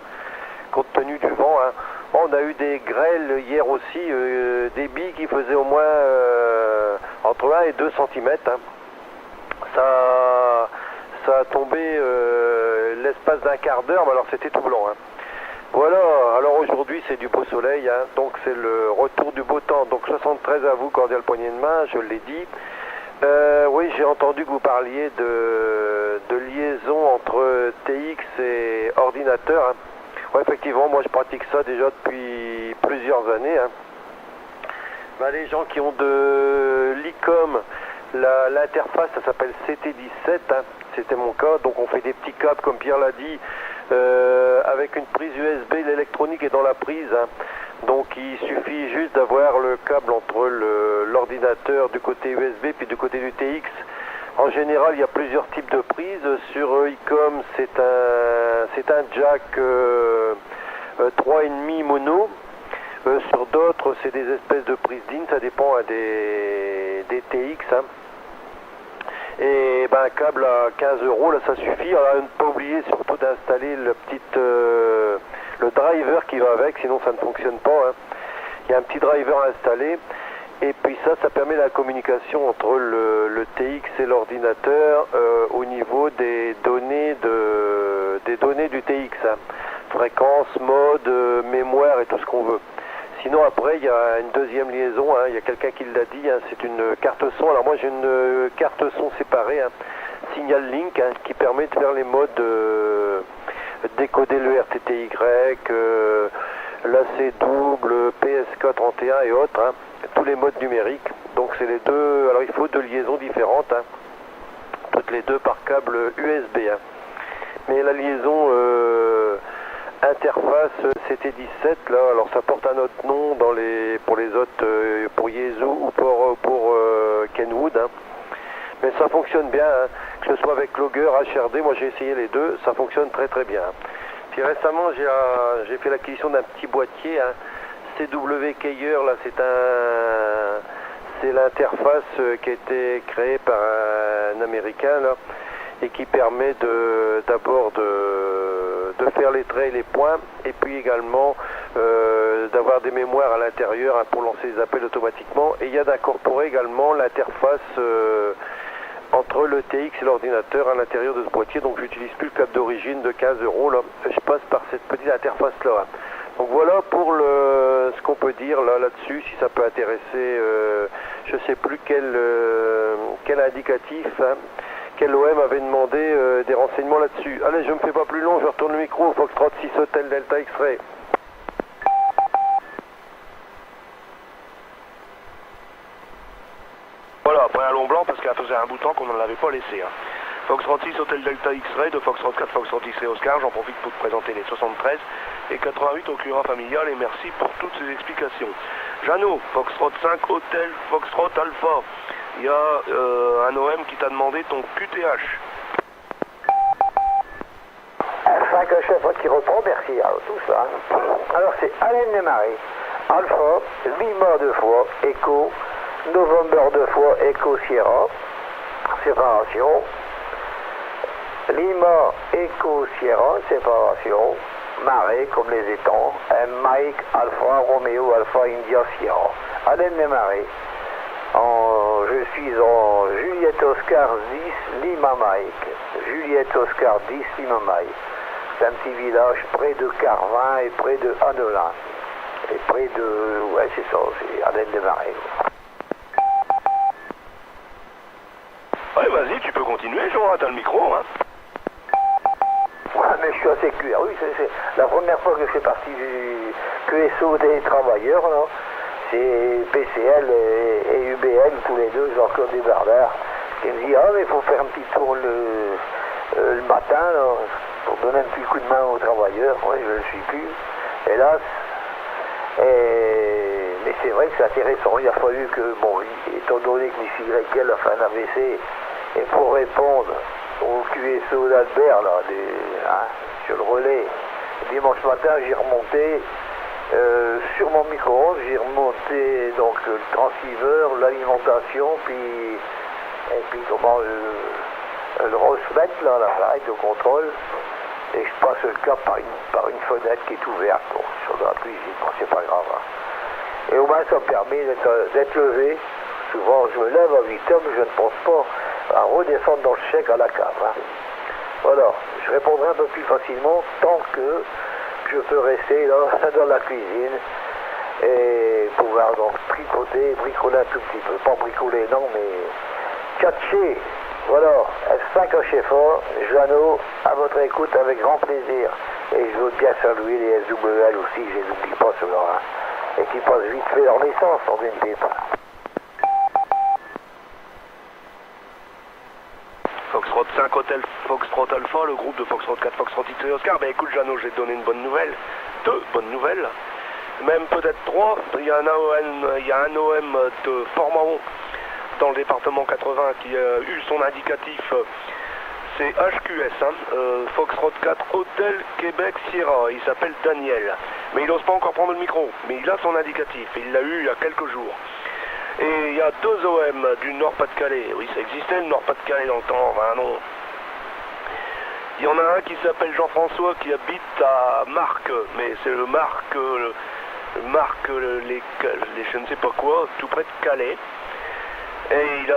compte tenu du vent. Hein. On a eu des grêles hier aussi, des billes qui faisaient au moins entre 1 et 2 cm. Hein. Ça a tombé l'espace d'un quart d'heure, mais alors c'était tout blanc. Hein. Voilà, alors aujourd'hui c'est du beau soleil, hein, donc c'est le retour du beau temps. Donc 73 à vous, cordial poignée de main, je l'ai dit. Oui, j'ai entendu que vous parliez de liaison entre TX et ordinateur. Hein. Ouais, effectivement, moi je pratique ça déjà depuis plusieurs années. Hein. Ben, les gens qui ont de l'ICOM, l'interface, ça s'appelle CT17, hein. C'était mon cas, donc on fait des petits câbles comme Pierre l'a dit, avec une prise USB, l'électronique est dans la prise, hein. Donc il suffit juste d'avoir le câble entre l'ordinateur du côté USB puis du côté du TX. En général il y a plusieurs types de prises, sur ICOM c'est un jack 3,5 mono. Sur d'autres, c'est des espèces de prises DIN, ça dépend hein, des TX. Hein. Et ben, un câble à 15 €, là, ça suffit. Alors, ne pas oublier surtout d'installer le driver qui va avec, sinon ça ne fonctionne pas. Hein. Il y a un petit driver installé. Et puis ça permet la communication entre le TX et l'ordinateur au niveau des données du TX. Hein. Fréquence, mode, mémoire et tout ce qu'on veut. Sinon après il y a une deuxième liaison, hein. Il y a quelqu'un qui l'a dit, hein. C'est une carte son. Alors moi j'ai une carte son séparée, hein. Signal Link qui permet de faire les modes, décoder le RTTY, l'AC double, PSK31 et autres, tous les modes numériques. Donc c'est les deux, alors il faut deux liaisons différentes, toutes les deux par câble USB. Mais la liaison interface CT17 là, alors ça porte un autre nom pour les autres, pour Yaesu ou pour Kenwood. Mais ça fonctionne bien, que ce soit avec Logger, HRD, moi j'ai essayé les deux, ça fonctionne très très bien. Puis récemment j'ai fait l'acquisition d'un petit boîtier, CW Keyer, là c'est l'interface qui a été créée par un Américain là, et qui permet d'abord de faire les traits et les points, et puis également d'avoir des mémoires à l'intérieur pour lancer les appels automatiquement, et il y a d'incorporer également l'interface entre le TX et l'ordinateur à l'intérieur de ce boîtier. Donc j'utilise plus le câble d'origine de 15 €, là, je passe par cette petite interface là. Donc voilà pour ce qu'on peut dire là-dessus, si ça peut intéresser, je sais plus quel indicatif, quel OM avait demandé des renseignements là-dessus. Allez, je me fais pas plus long, je retourne le micro, Foxtrot 6 Hotel Delta X-Ray. Voilà, après un long blanc parce qu'elle faisait un bout de temps qu'on n'en avait pas laissé. Foxtrot 6 Hotel Delta X-Ray de Foxtrot 4 Foxtrot X-Ray Oscar, j'en profite pour te présenter les 73 et 88 au Cura familial et merci pour toutes ces explications. Jeannot, Foxtrot 5 Hotel Foxtrot Alpha, il y a un OM qui t'a demandé ton QTH. 5 chef qui reprend, merci à tout ça. Alors c'est Alain Desmarais, Alpha, Lima 2 fois, Echo, November 2 fois, Echo Sierra, séparation. Lima, Echo, Sierra, séparation, Marais, comme les étangs, Mike, Alpha, Romeo, Alpha, India, Sierra. Alain Desmarais. Je suis en Juliette Oscar 10, Lima Mike. Juliette Oscar 10, Lima Mike. C'est un petit village près de Carvin et près de Annelin. Et près de... Ouais, c'est ça, c'est Alain Desmarais. Ouais, vas-y, tu peux continuer, Jean, t'as le micro, Ouais, mais je suis assez cuir. Oui, c'est la première fois que je fais partie du QSO des travailleurs, là. C'est PCL et UBL, tous les deux, Jean-Claude Desbardards, qui me dit, ah, mais il faut faire un petit tour le matin, là, pour donner un petit coup de main aux travailleurs. Oui, je ne le suis plus, hélas. Mais c'est vrai que c'est intéressant. Il a fallu que, bon, étant donné que Miss YL a fait un AVC, et pour répondre au QSO d'Albert, là, sur le relais, dimanche matin, j'ai remonté sur mon micro-ondes, j'ai remonté donc le transceiver, l'alimentation, et puis comment le remettre là, l'appareil de contrôle, et je passe le cap par une fenêtre qui est ouverte, bon, sur la cuisine, bon, c'est pas grave. Et au moins ça me permet d'être levé. Souvent je me lève à 8 heures, mais je ne pense pas à redescendre dans le chèque à la cave. Voilà, je répondrai un peu plus facilement tant que je peux rester là dans la cuisine et pouvoir donc tricoter, bricoler un tout petit peu. Pas bricoler non, mais catcher. Voilà, F5 HFA, Jeannot, à votre écoute avec grand plaisir. Et je veux bien saluer les SWL aussi, je les oublie pas ceux-là, et qui passent vite fait leur naissance dans une pipe. Foxtrot 5 Hotel Foxtrot Alpha, le groupe de Foxtrot 4 Foxtrot X et Oscar. Ben écoute Jeannot, je vais te donner une bonne nouvelle, 2 bonnes nouvelles, même peut-être 3. Il y a un OM de Fort-Mahon dans le département 80 qui a eu son indicatif, c'est HQS, Foxtrot 4 Hotel Québec Sierra, il s'appelle Daniel, mais il n'ose pas encore prendre le micro, mais il a son indicatif, il l'a eu il y a quelques jours. Et il y a 2 OM du Nord-Pas-de-Calais, oui ça existait le Nord-Pas-de-Calais dans le temps, enfin non. Il y en a un qui s'appelle Jean-François qui habite à Marques, mais c'est le Marques, les je ne sais pas quoi, tout près de Calais. Et il a,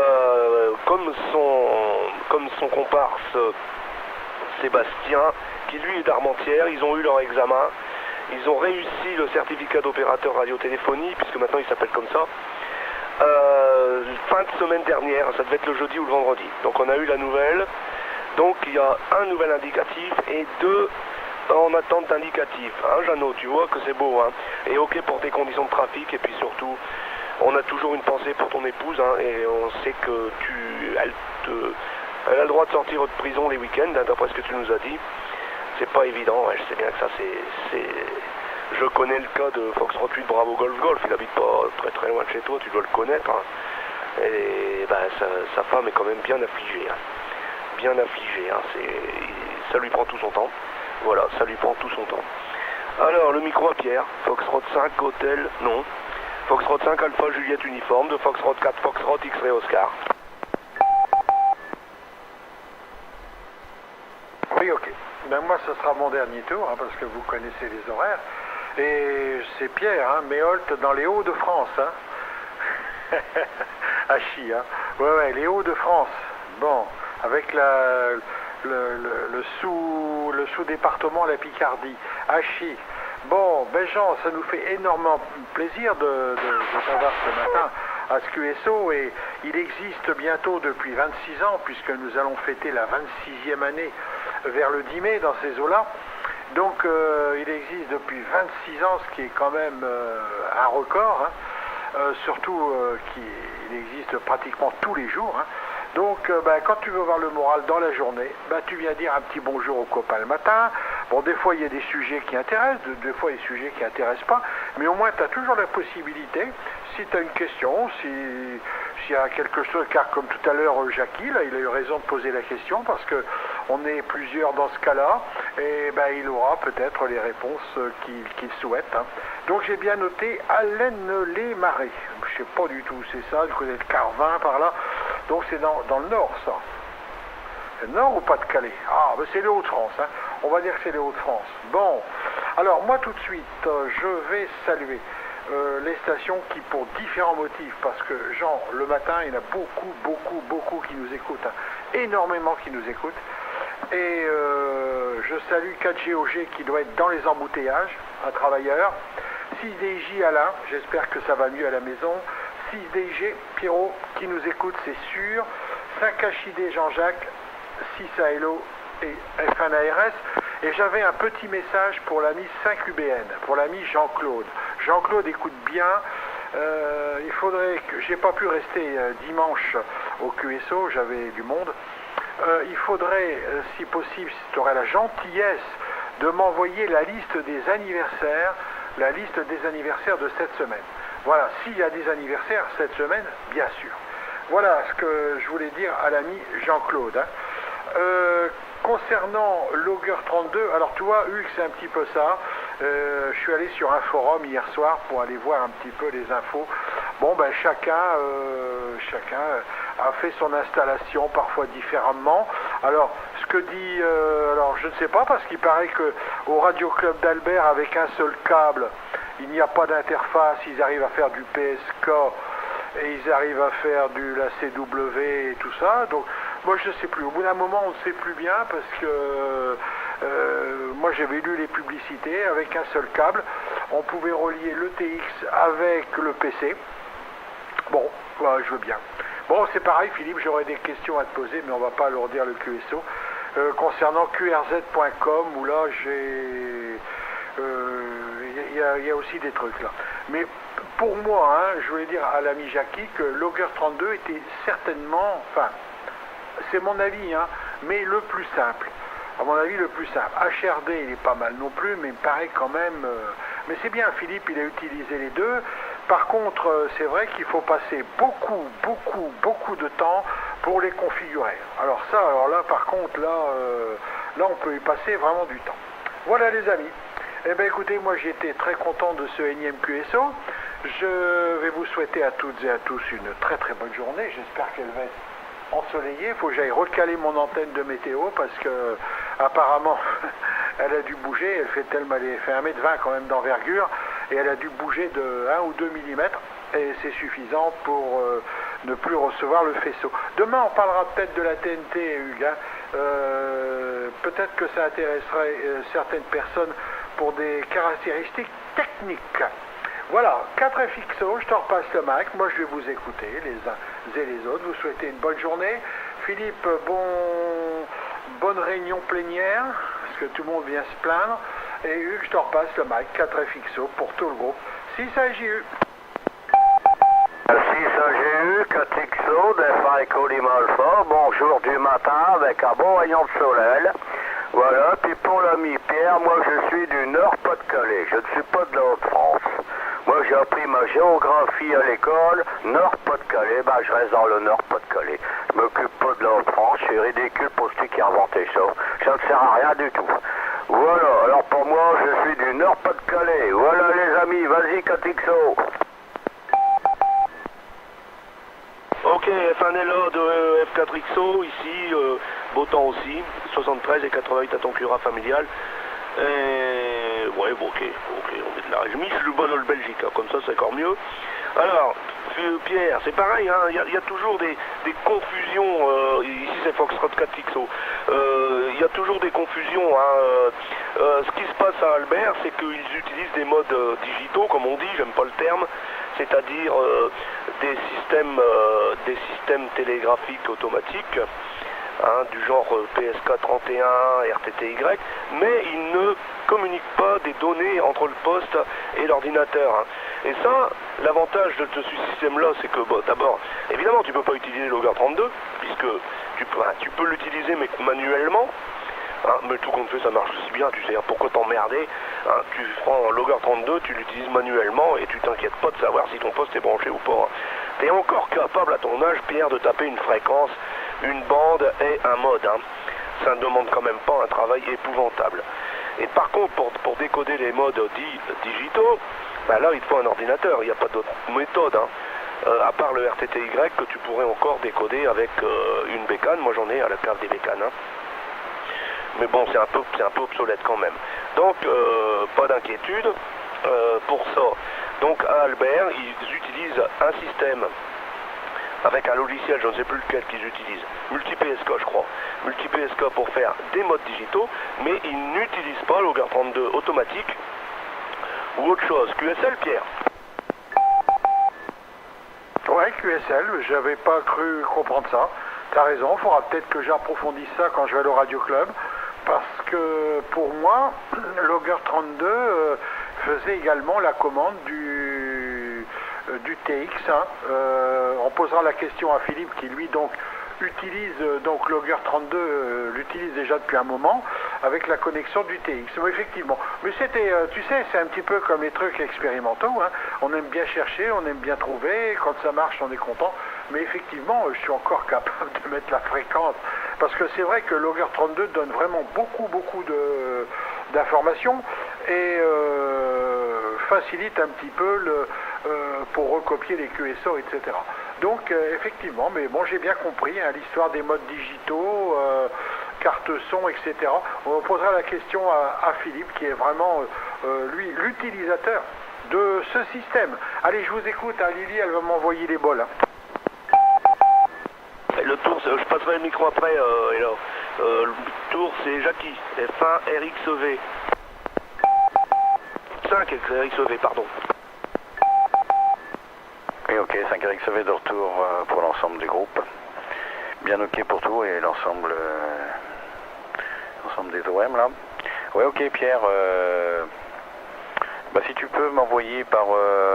comme son comparse Sébastien, qui lui est d'Armentières, ils ont eu leur examen, ils ont réussi le certificat d'opérateur radiotéléphonie, puisque maintenant il s'appelle comme ça, fin de semaine dernière, ça devait être le jeudi ou le vendredi. Donc on a eu la nouvelle. Donc il y a un nouvel indicatif et 2 en attente d'indicatif. Hein, Jeannot, tu vois que c'est beau, hein. Et ok pour tes conditions de trafic, et puis surtout, on a toujours une pensée pour ton épouse, hein, et on sait que elle a le droit de sortir de prison les week-ends, hein, d'après ce que tu nous as dit. C'est pas évident, ouais, je sais bien que ça c'est... Je connais le cas de Foxtrot 8 Bravo Golf Golf, il habite pas très très loin de chez toi, tu dois le connaître, hein. Et ben, sa femme est quand même bien affligée, hein. Bien affligée, hein. Ça lui prend tout son temps. Voilà, ça lui prend tout son temps. Alors, le micro à Pierre, Foxtrot 5 Hôtel, non. Foxtrot 5 Alpha Juliette Uniforme, de Foxtrot 4 Foxtrot X-Ray Oscar. Oui, ok. Ben moi, ce sera mon dernier tour, hein, parce que vous connaissez les horaires. Et c'est Pierre, hein, Méholt dans les Hauts-de-France. Hein. Hachi, hein. Ouais, les Hauts-de-France. Bon, avec le sous-département, la Picardie. Hachi. Bon, ben Jean, ça nous fait énormément plaisir de savoir ce matin à ce QSO, et il existe bientôt depuis 26 ans, puisque nous allons fêter la 26e année vers le 10 mai dans ces eaux-là. Donc il existe depuis 26 ans, ce qui est quand même un record, hein. Surtout qu'il existe pratiquement tous les jours, hein. Donc quand tu veux voir le moral dans la journée, tu viens dire un petit bonjour aux copains le matin. Bon, des fois il y a des sujets qui intéressent, des fois il y a des sujets qui n'intéressent pas, mais au moins tu as toujours la possibilité, si tu as une question, s'il y a quelque chose, car comme tout à l'heure Jackie, là, il a eu raison de poser la question, parce que on est plusieurs dans ce cas-là, et il aura peut-être les réponses qu'il souhaite, hein. Donc j'ai bien noté Allen-les-Marais, je sais pas du tout où c'est ça, du côté de Carvin par là, donc c'est dans le nord ça. C'est le nord ou Pas-de-Calais? Ah, c'est les Hauts-de-France, hein. On va dire que c'est les Hauts-de-France. Bon, alors moi tout de suite, je vais saluer les stations qui, pour différents motifs, parce que Jean, le matin, il y en a beaucoup qui nous écoutent, hein, énormément qui nous écoutent, et je salue 4GOG qui doit être dans les embouteillages, un travailleur, 6DJ Alain, j'espère que ça va mieux à la maison, 6DG Pierrot qui nous écoute, c'est sûr, 5HID Jean-Jacques, 6ALO et F1ARS, et j'avais un petit message pour l'ami 5UBN, pour l'ami Jean-Claude. Jean-Claude écoute bien, il faudrait que, j'ai pas pu rester dimanche au QSO, j'avais du monde, il faudrait, si possible, si tu aurais la gentillesse de m'envoyer la liste des anniversaires de cette semaine. Voilà, s'il y a des anniversaires cette semaine, bien sûr. Voilà ce que je voulais dire à l'ami Jean-Claude, hein. Concernant Logger 32, alors tu vois, Hugues, c'est un petit peu ça. Je suis allé sur un forum hier soir pour aller voir un petit peu les infos. Bon, chacun a fait son installation parfois différemment. Alors, ce que dit, alors je ne sais pas, parce qu'il paraît que au Radio Club d'Albert, avec un seul câble, il n'y a pas d'interface, ils arrivent à faire du PSK et ils arrivent à faire la CW et tout ça. Donc, moi je ne sais plus. Au bout d'un moment, on ne sait plus bien, parce que moi j'avais lu les publicités, avec un seul câble, on pouvait relier le TX avec le PC. Bon, je veux bien. Bon, c'est pareil, Philippe, j'aurais des questions à te poser, mais on ne va pas alourdir le QSO. Concernant QRZ.com, où là il y a aussi des trucs là. Mais pour moi, hein, je voulais dire à l'ami Jackie que Logger 32 était certainement, enfin, c'est mon avis, hein, mais le plus simple. À mon avis, le plus simple. HRD, il est pas mal non plus, mais il me paraît quand même... Mais c'est bien, Philippe, il a utilisé les deux. Par contre, c'est vrai qu'il faut passer beaucoup de temps pour les configurer. Alors là, par contre, là, on peut y passer vraiment du temps. Voilà, les amis. Eh bien, écoutez, moi, j'ai été très content de ce énième QSO. Je vais vous souhaiter à toutes et à tous une très très bonne journée. J'espère qu'elle va être ensoleillée. Il faut que j'aille recaler mon antenne de météo, parce que apparemment elle a dû bouger. Elle fait 1,20 m quand même d'envergure, et elle a dû bouger de 1 ou 2 mm, et c'est suffisant pour ne plus recevoir le faisceau. Demain, on parlera peut-être de la TNT, Hugues, hein. Peut-être que ça intéresserait certaines personnes pour des caractéristiques techniques. Voilà, 4FXO, je te repasse le mic. Moi, je vais vous écouter, les uns et les autres. Vous souhaitez une bonne journée. Philippe, bonne réunion plénière, parce que tout le monde vient se plaindre. Et Hugues, je te repasse le mic, 4FXO pour tout le groupe. 6 à JU. 6 à JU, 4XO, des Echo Lima Alpha. Bonjour du matin avec un bon rayon de soleil. Voilà, puis pour l'ami Pierre, moi je suis du Nord-Pas-de-Calais, je ne suis pas de la Haute-France. Moi j'ai appris ma géographie à l'école, Nord-Pas-de-Calais, je reste dans le Nord-Pas-de-Calais. Je m'occupe pas de la Haute-France, c'est ridicule pour celui qui a inventé ça. Ça ne sert à rien du tout. Voilà, alors pour moi je suis du Nord-Pas-de-Calais. Voilà les amis, vas-y 4XO. Ok, F1LA de F4XO, ici, beau temps aussi, 73 et 88 à ton Cura familial. Et ouais, bon, ok, on est de la région. Je suis le Belgique, hein, comme ça c'est encore mieux. Alors, Pierre, c'est pareil, hein, y a toujours des confusions, ici c'est Foxtrot 4XO, il y a toujours des confusions. Hein, ce qui se passe à Albert, c'est qu'ils utilisent des modes digitaux, comme on dit, j'aime pas le terme, c'est-à-dire des systèmes télégraphiques automatiques, hein, du genre PSK31, RTTY, mais ils ne communiquent pas des données entre le poste et l'ordinateur. Hein. Et ça, l'avantage de ce système-là, c'est que, d'abord, évidemment, tu peux pas utiliser Logger 32, puisque tu peux l'utiliser, mais manuellement. Hein, mais tout compte fait, ça marche aussi bien, tu sais, hein, pourquoi t'emmerder, hein, tu prends un Logger 32, tu l'utilises manuellement et tu t'inquiètes pas de savoir si ton poste est branché ou pas. Hein. Tu es encore capable à ton âge, Pierre, de taper une fréquence, une bande et un mode. Hein. Ça ne demande quand même pas un travail épouvantable. Et par contre, pour décoder les modes digitaux, là il te faut un ordinateur, il n'y a pas d'autre méthode. Hein. À part le RTTY que tu pourrais encore décoder avec une bécane, moi j'en ai à la cave des bécanes. Hein. Mais bon, c'est un peu obsolète quand même. Donc, pas d'inquiétude pour ça. Donc, à Albert, ils utilisent un système avec un logiciel, je ne sais plus lequel qu'ils utilisent, MultiPSK, je crois. MultiPSK pour faire des modes digitaux, mais ils n'utilisent pas Logger 32 automatique ou autre chose. QSL, Pierre? Ouais, QSL, j'avais pas cru comprendre ça. T'as raison, il faudra peut-être que j'approfondisse ça quand je vais au Radio Club, parce que pour moi, Logger 32 faisait également la commande du TX. Hein. On posera la question à Philippe qui lui donc utilise donc Logger 32 l'utilise déjà depuis un moment avec la connexion du TX. Oui, effectivement. Mais c'était, tu sais, c'est un petit peu comme les trucs expérimentaux. Hein. On aime bien chercher, on aime bien trouver. Quand ça marche, on est content. Mais effectivement, je suis encore capable de mettre la fréquence. Parce que c'est vrai que Logger 32 donne vraiment beaucoup d'informations et facilite un petit peu pour recopier les QSO, etc. Donc effectivement, mais bon, j'ai bien compris hein, l'histoire des modes digitaux, carte son, etc. On posera la question à Philippe, qui est vraiment, lui, l'utilisateur de ce système. Allez, je vous écoute, hein, Lily, elle va m'envoyer les bols. Hein. Le tour, je passerai le micro après, le tour, c'est Jackie, F1 RXV. 5 RXV, pardon. Oui, ok, 5 RXV de retour pour l'ensemble du groupe. Bien ok pour tout et l'ensemble des OM là. Ouais, ok Pierre, si tu peux m'envoyer par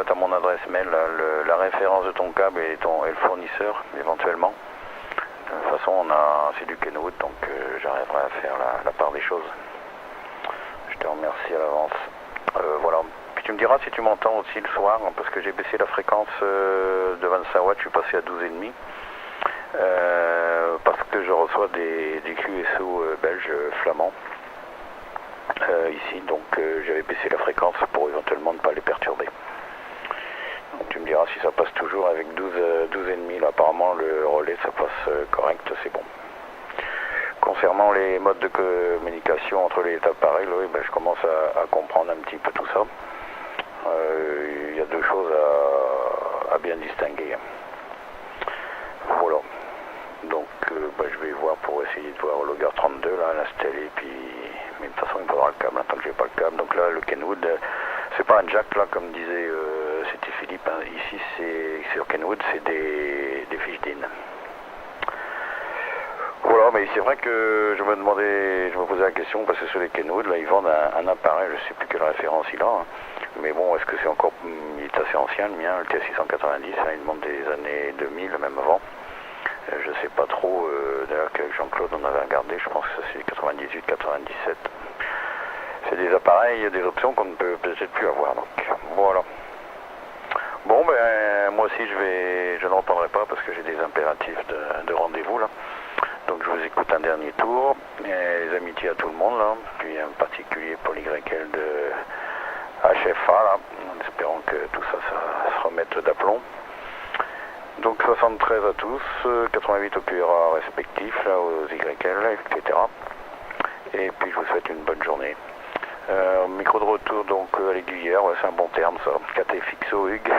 t'as mon adresse mail là, la référence de ton câble et le fournisseur éventuellement. De toute façon c'est du Kenwood, donc j'arriverai à faire la part des choses. Je te remercie à l'avance. Voilà. Puis tu me diras si tu m'entends aussi le soir, hein, parce que j'ai baissé la fréquence de 25 watts, je suis passé à 12,5. Parce que je reçois des QSO belges flamands ici, donc j'avais baissé la fréquence pour éventuellement ne pas les perturber. Donc tu me diras si ça passe toujours avec 12,5 là, apparemment le relais ça passe correct, c'est bon. Concernant les modes de communication entre les appareils, oui, je commence à comprendre un petit peu tout ça. Il y a deux choses à bien distinguer. Voilà. Donc je vais voir pour essayer de voir Logger 32 là, l'installer, puis mais de toute façon il me faudra le câble, tant que j'ai pas le câble. Donc là le Kenwood, c'est pas un jack là comme disait Philippe. Hein. Ici, c'est sur Kenwood, c'est des fiches d'IN. Voilà, mais c'est vrai que je me posais la question parce que sur les Kenwood, là, ils vendent un appareil, je ne sais plus quelle référence il a, hein. Mais bon, est-ce que c'est encore, il est assez ancien le mien, le T690, hein, il demande des années 2000, même avant. Je ne sais pas trop, d'ailleurs qu'avec Jean-Claude on avait regardé, je pense que ça c'est 98-97. C'est des appareils, des options qu'on ne peut peut-être plus avoir, donc voilà. Bon, ben moi aussi je ne reprendrai pas parce que j'ai des impératifs de rendez-vous là. Donc je vous écoute un dernier tour, et les amitiés à tout le monde là, puis en particulier pour l'YL de HFA là, en espérant que tout ça se remette d'aplomb. Donc 73 à tous, 88 au QRA respectifs là, aux YL, etc. Et puis je vous souhaite une bonne journée. Micro de retour donc à l'Aiguillère, ouais, c'est un bon terme ça, KT fixo Hugues.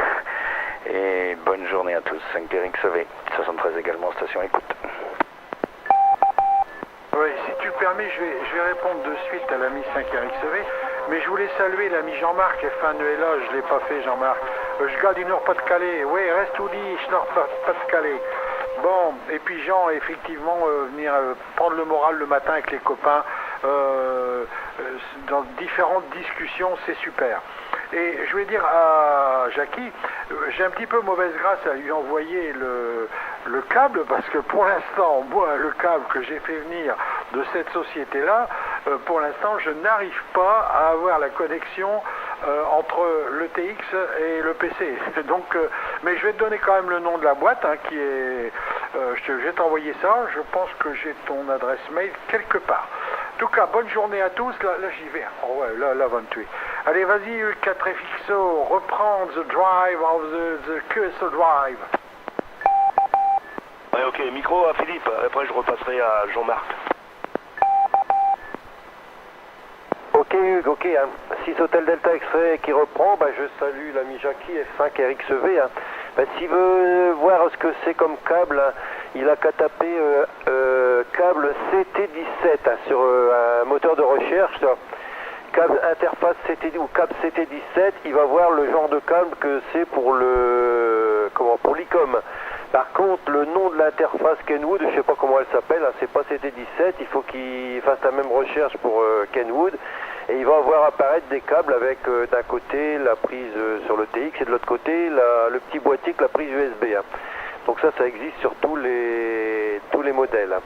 Et bonne journée à tous, 5 RXV, 73 également, station écoute. Oui, si tu le permets, je vais répondre de suite à l'ami 5RXV, mais je voulais saluer l'ami Jean-Marc, Fanuela, je ne l'ai pas fait Jean-Marc. Je garde du Nord-Pas-de-Calais, oui, reste où dit, Nord-Pas-de-Calais. Bon, et puis Jean, effectivement, venir prendre le moral le matin avec les copains, dans différentes discussions, c'est super. Et je vais dire à Jackie, j'ai un petit peu mauvaise grâce à lui envoyer le câble, parce que pour l'instant, moi, le câble que j'ai fait venir de cette société-là, pour l'instant, je n'arrive pas à avoir la connexion entre le TX et le PC. Donc, mais je vais te donner quand même le nom de la boîte, hein, qui est... je vais t'envoyer ça, je pense que j'ai ton adresse mail quelque part. En tout cas, bonne journée à tous, là j'y vais. Oh ouais, là va me tuer. Allez, vas-y, 4FXO, reprends the drive of the QSO drive. Ouais, ok, micro à Philippe, après je repasserai à Jean-Marc. Ok Hugues, ok, hein. 6 Hôtel Delta X-Ray qui reprend, bah, je salue l'ami Jackie F5 RXV. Hein. Bah, s'il veut voir ce que c'est comme câble, hein, il a qu'à taper câble CT17 hein, sur un moteur de recherche. Ça. Câble interface CT ou câble CT17, il va voir le genre de câble que c'est pour pour l'ICOM. Par contre, le nom de l'interface Kenwood, je ne sais pas comment elle s'appelle, hein, c'est pas CT17, il faut qu'il fasse la même recherche pour Kenwood, et il va voir apparaître des câbles avec d'un côté la prise sur le TX et de l'autre côté le petit boîtier avec la prise USB. Hein. Donc ça existe sur tous les modèles. Hein.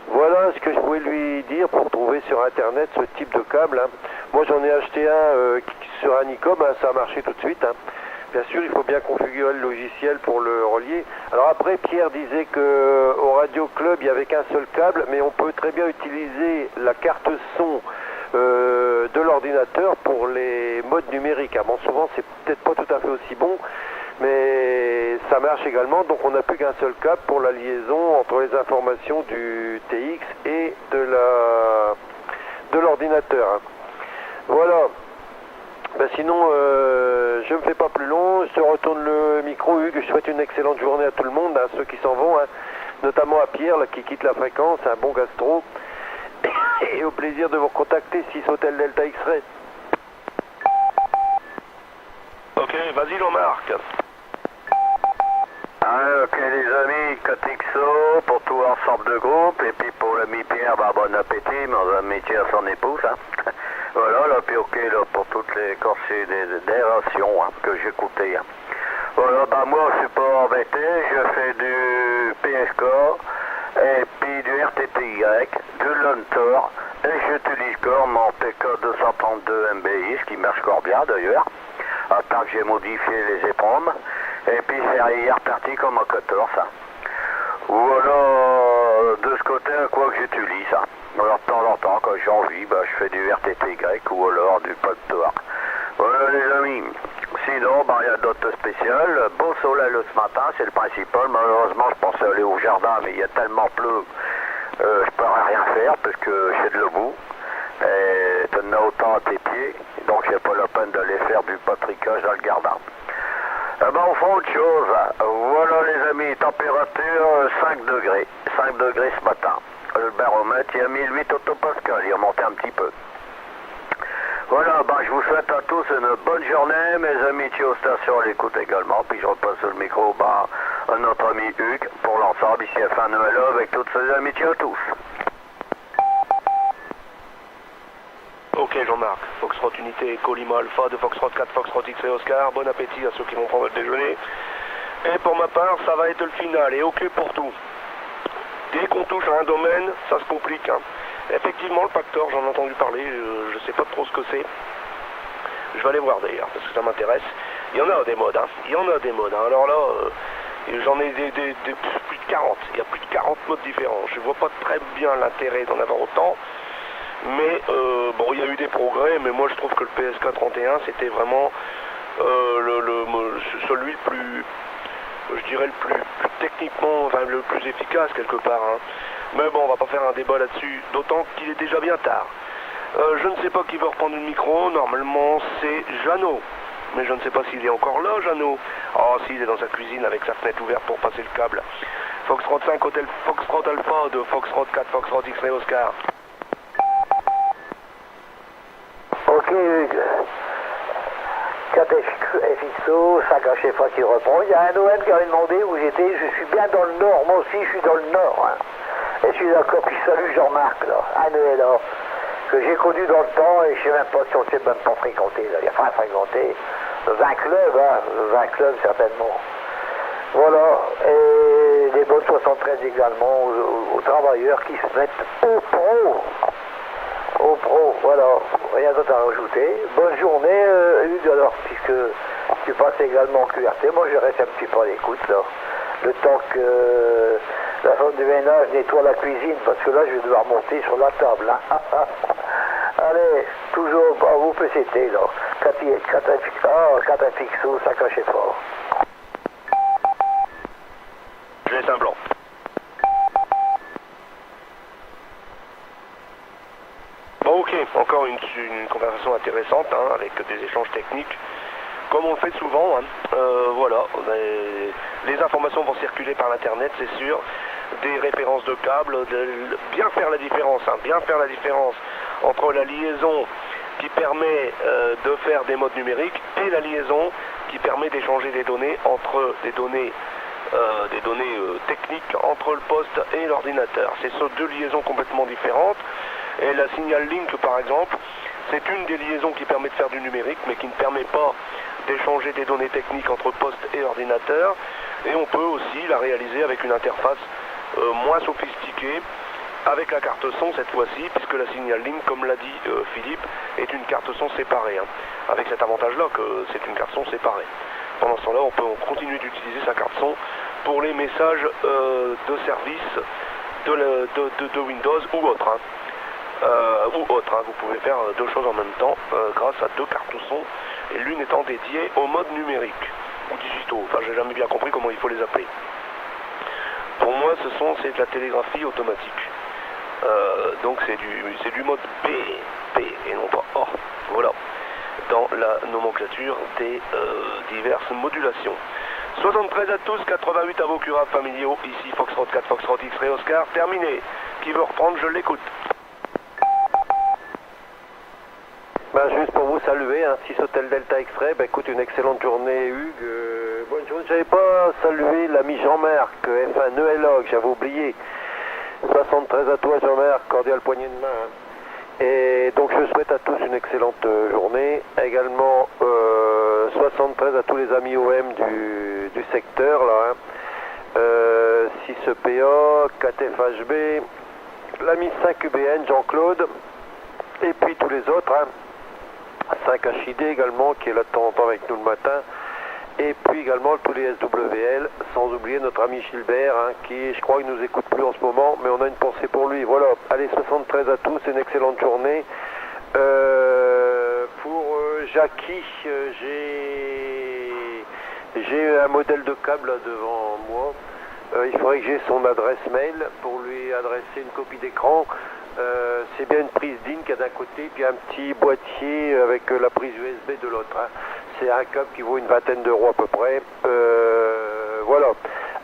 Voilà ce que je pouvais lui dire pour trouver sur internet ce type de câble. Hein. Moi j'en ai acheté un sur un ICOM, hein, ça a marché tout de suite. Hein. Bien sûr, il faut bien configurer le logiciel pour le relier. Alors après, Pierre disait qu'au Radio Club, il n'y avait qu'un seul câble, mais on peut très bien utiliser la carte son de l'ordinateur pour les modes numériques. Bon, souvent, c'est peut-être pas tout à fait aussi bon, mais ça marche également. Donc, on n'a plus qu'un seul câble pour la liaison entre les informations du TX et de l'ordinateur. Hein. Voilà. Ben sinon, je ne me fais pas plus long, je te retourne le micro, Hugues, je souhaite une excellente journée à tout le monde, hein, ceux qui s'en vont, hein, notamment à Pierre, là, qui quitte la fréquence, un bon gastro, et au plaisir de vous contacter, 6 Hôtel Delta X-Ray. Ok, vas-y Jean-Marc. Ok les amis, KTXO, pour tout ensemble de groupe, et puis pour l'ami Pierre, bah, bon appétit, dans un métier à son épouse, hein. Voilà, là, puis ok, là, pour toutes les corchées des rations hein, que j'écoutais. Hein. Voilà, bah moi, je suis pas embêté, je fais du PSK, et puis du RTTY, du Lentor, et j'utilise encore mon PK232 MBI, ce qui marche encore bien d'ailleurs, à part que j'ai modifié les éponges, et puis c'est hier parti comme en 14. Hein. Voilà, de ce côté, quoi que j'utilise. Hein. Alors, de temps en temps, quand j'ai envie, bah, je fais du RTTY ou alors du Podtor. Voilà, les amis. Sinon, bah, il y a d'autres spéciales. Beau soleil ce matin, c'est le principal. Malheureusement, je pensais aller au jardin, mais il y a tellement pleu, je pourrais rien faire parce que j'ai de l'eau bout. Et tu en as autant à tes pieds, donc j'ai pas la peine d'aller faire du patricage dans le jardin. Ben, on fait autre chose. Voilà, les amis, température 5 degrés. 5 degrés ce matin. Le baromètre, il y a 1008 hectopascales, il est remonté un petit peu. Voilà, je vous souhaite à tous une bonne journée, mes amitiés aux stations l'écoutent également, puis je repasse le micro à notre ami Hugues pour l'ensemble ici à Fin Noël avec toutes ses amitiés à tous. Ok Jean-Marc, Foxtrot Unité Echo Lima Alpha de Foxtrot 4, Foxtrot X et Oscar, bon appétit à ceux qui vont prendre le déjeuner. Et pour ma part, ça va être le final, et ok pour tout. Dès qu'on touche à un domaine, ça se complique. Hein. Effectivement, le Pactor, j'en ai entendu parler, je sais pas trop ce que c'est. Je vais aller voir d'ailleurs, parce que ça m'intéresse. Il y en a des modes, hein. Il y en a des modes. Hein. Alors là, j'en ai plus de 40. Il y a plus de 40 modes différents. Je vois pas très bien l'intérêt d'en avoir autant. Mais bon, il y a eu des progrès, mais moi je trouve que le PSK 31 c'était vraiment celui le plus, je dirais le plus techniquement, enfin le plus efficace quelque part. Hein. Mais bon, on va pas faire un débat là-dessus, d'autant qu'il est déjà bien tard. Je ne sais pas qui va reprendre le micro, normalement c'est Jeannot. Mais je ne sais pas s'il est encore là, Jeannot. Oh, s'il est dans sa cuisine avec sa fenêtre ouverte pour passer le câble. Foxtrot 5, Hôtel Foxtrot Alpha de Foxtrot 4, Foxtrot X-Ray Oscar. Ok, Hugues. 4 FXO, 5 à chaque fois qui reprend. Il y a un OM qui avait demandé où j'étais. Je suis bien dans le nord. Moi aussi, je suis dans le nord. Hein. Et je suis d'accord. Puis salut Jean-Marc, là. Un là, que j'ai connu dans le temps et je sais même pas si on s'est même pas fréquenté. Là. Il y a pas fréquenté 20 clubs, hein. 20 clubs certainement. Voilà. Et les bonnes 73 également aux travailleurs qui se mettent au pro. Au pro, voilà, rien d'autre à rajouter. Bonne journée, Hugues, alors, puisque tu passes également en QRT. Moi, je reste un petit peu à l'écoute, là. Le temps que la femme du ménage nettoie la cuisine, parce que là, je vais devoir monter sur la table, hein. Allez, toujours à vous PCT, là. 4 fixos, ça cachait fort. Je laisse un blanc. Bon, ok, encore une conversation intéressante, hein, avec des échanges techniques, comme on le fait souvent. Hein. Voilà, les informations vont circuler par l'internet, c'est sûr, des références de câbles, bien faire la différence, hein, bien faire la différence entre la liaison qui permet de faire des modes numériques et la liaison qui permet d'échanger des données entre des données techniques entre le poste et l'ordinateur. C'est ces deux liaisons complètement différentes. Et la Signal Link, par exemple, c'est une des liaisons qui permet de faire du numérique, mais qui ne permet pas d'échanger des données techniques entre poste et ordinateur. Et on peut aussi la réaliser avec une interface moins sophistiquée, avec la carte son cette fois-ci, puisque la Signal Link, comme l'a dit Philippe, est une carte son séparée. Hein, avec cet avantage-là que c'est une carte son séparée. Pendant ce temps-là, on peut continuer d'utiliser sa carte son pour les messages de service de Windows ou autre. Hein. Vous pouvez faire deux choses en même temps grâce à deux cartes son, et l'une étant dédiée au mode numérique ou digitaux. Enfin, j'ai jamais bien compris comment il faut les appeler. Pour moi, c'est de la télégraphie automatique. Donc c'est du mode B et non pas A. Voilà, dans la nomenclature des diverses modulations. 73 à tous, 88 à vos curables familiaux. Ici Foxtrot 4, Foxtrot X-Ray Oscar. Terminé. Qui veut reprendre, je l'écoute. Juste pour vous saluer, hein, 6 Hôtel Delta X-Ray, écoute, une excellente journée Hugues, bonne journée. J'avais pas salué l'ami Jean-Marc, F1 Noëlog, j'avais oublié. 73 à toi Jean-Marc, cordial poignée de main. Hein. Et donc je souhaite à tous une excellente journée. Également 73 à tous les amis OM du secteur, là. Hein. 6EPA, 4FHB, l'ami 5UBN, Jean-Claude, et puis tous les autres. Hein. 5HID également qui est là de temps en temps avec nous le matin, et puis également tous les SWL, sans oublier notre ami Gilbert, hein, qui je crois qu'il nous écoute plus en ce moment, mais on a une pensée pour lui. Voilà, allez, 73 à tous, une excellente journée. Pour Jackie, j'ai un modèle de câble là devant moi. Il faudrait que j'ai son adresse mail pour lui adresser une copie d'écran. C'est bien une prise DIN qu'il y a d'un côté, puis un petit boîtier avec la prise USB de l'autre. Hein. C'est un câble qui vaut une vingtaine d'euros à peu près. Voilà.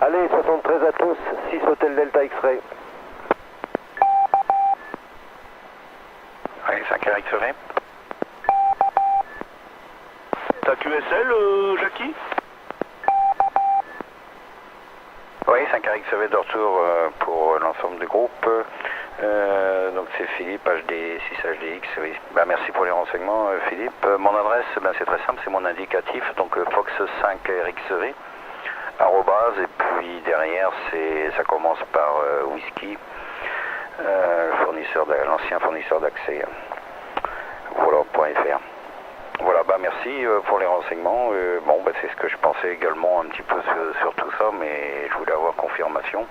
Allez, 73 à tous, 6 Hôtel Delta X-Ray. Oui, 5 X-Ray. Ta QSL, Jackie? Oui, 5RXV de retour pour l'ensemble du groupe. Donc c'est Philippe, HD 6HDX, oui. Bah, merci pour les renseignements, Philippe. Mon adresse, c'est très simple, c'est mon indicatif, donc Fox 5RXV, arrobase, et puis derrière, ça commence par whisky, l'ancien fournisseur d'accès, voilà.fr. Voilà, merci pour les renseignements. C'est ce que je pensais également un petit peu sur tout ça, mais je voulais avoir confirmation.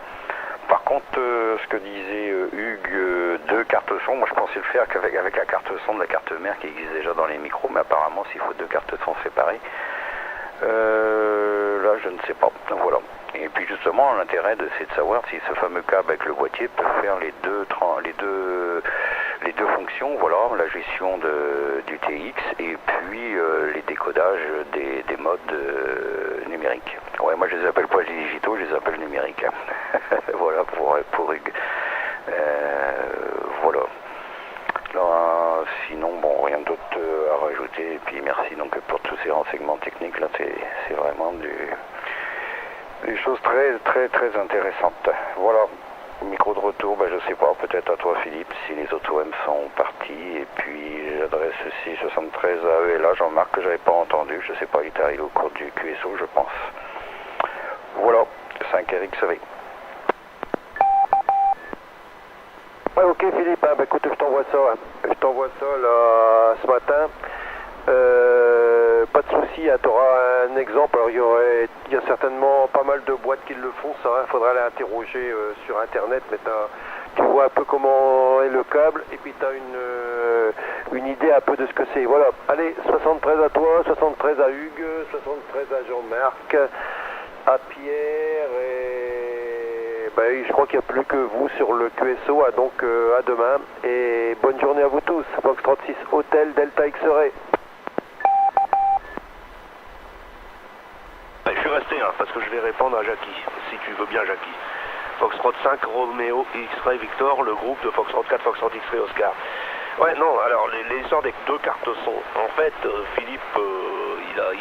Par contre, ce que disait Hugues, 2 cartes son, moi je pensais le faire qu'avec la carte son de la carte mère qui existe déjà dans les micros, mais apparemment s'il faut 2 cartes son séparées, là je ne sais pas. Donc voilà. Et puis justement, l'intérêt c'est de savoir si ce fameux câble avec le boîtier peut faire les deux fonctions, voilà, la gestion du TX et puis les décodages des modes numériques. Ouais, moi je les appelle pas digitaux, je les appelle numériques. Voilà pour Hugues. Voilà. Alors, sinon, rien d'autre à rajouter. Et puis merci donc pour tous ces renseignements techniques là, c'est vraiment des choses très très très intéressantes. Voilà. Micro de retour, je sais pas, peut-être à toi Philippe, si les autres OM sont partis, et puis j'adresse aussi 73 à eux, et là Jean-Marc que j'avais pas entendu, je sais pas, il est arrivé au cours du QSO je pense. Voilà, 5RXV. Ouais, ok Philippe, écoute, je t'envoie ça, là, ce matin. Pas de souci, tu auras un exemple. Alors il y a certainement pas mal de boîtes qui le font, ça, il faudra aller interroger sur internet, mais tu vois un peu comment est le câble et puis tu as une idée un peu de ce que c'est. Voilà, allez, 73 à toi, 73 à Hugues, 73 à Jean-Marc, à Pierre et je crois qu'il n'y a plus que vous sur le QSO, donc à demain et bonne journée à vous tous. Fox 36 Hôtel Delta X-Ray. Je suis resté parce que je vais répondre à Jackie, si tu veux bien Jackie. Foxtrot 5, Romeo, X-Ray, Victor, le groupe de Foxtrot 4, Foxtrot X-Ray, Oscar. Ouais, non, alors les histoires des 2 cartes son. En fait, Philippe, il a,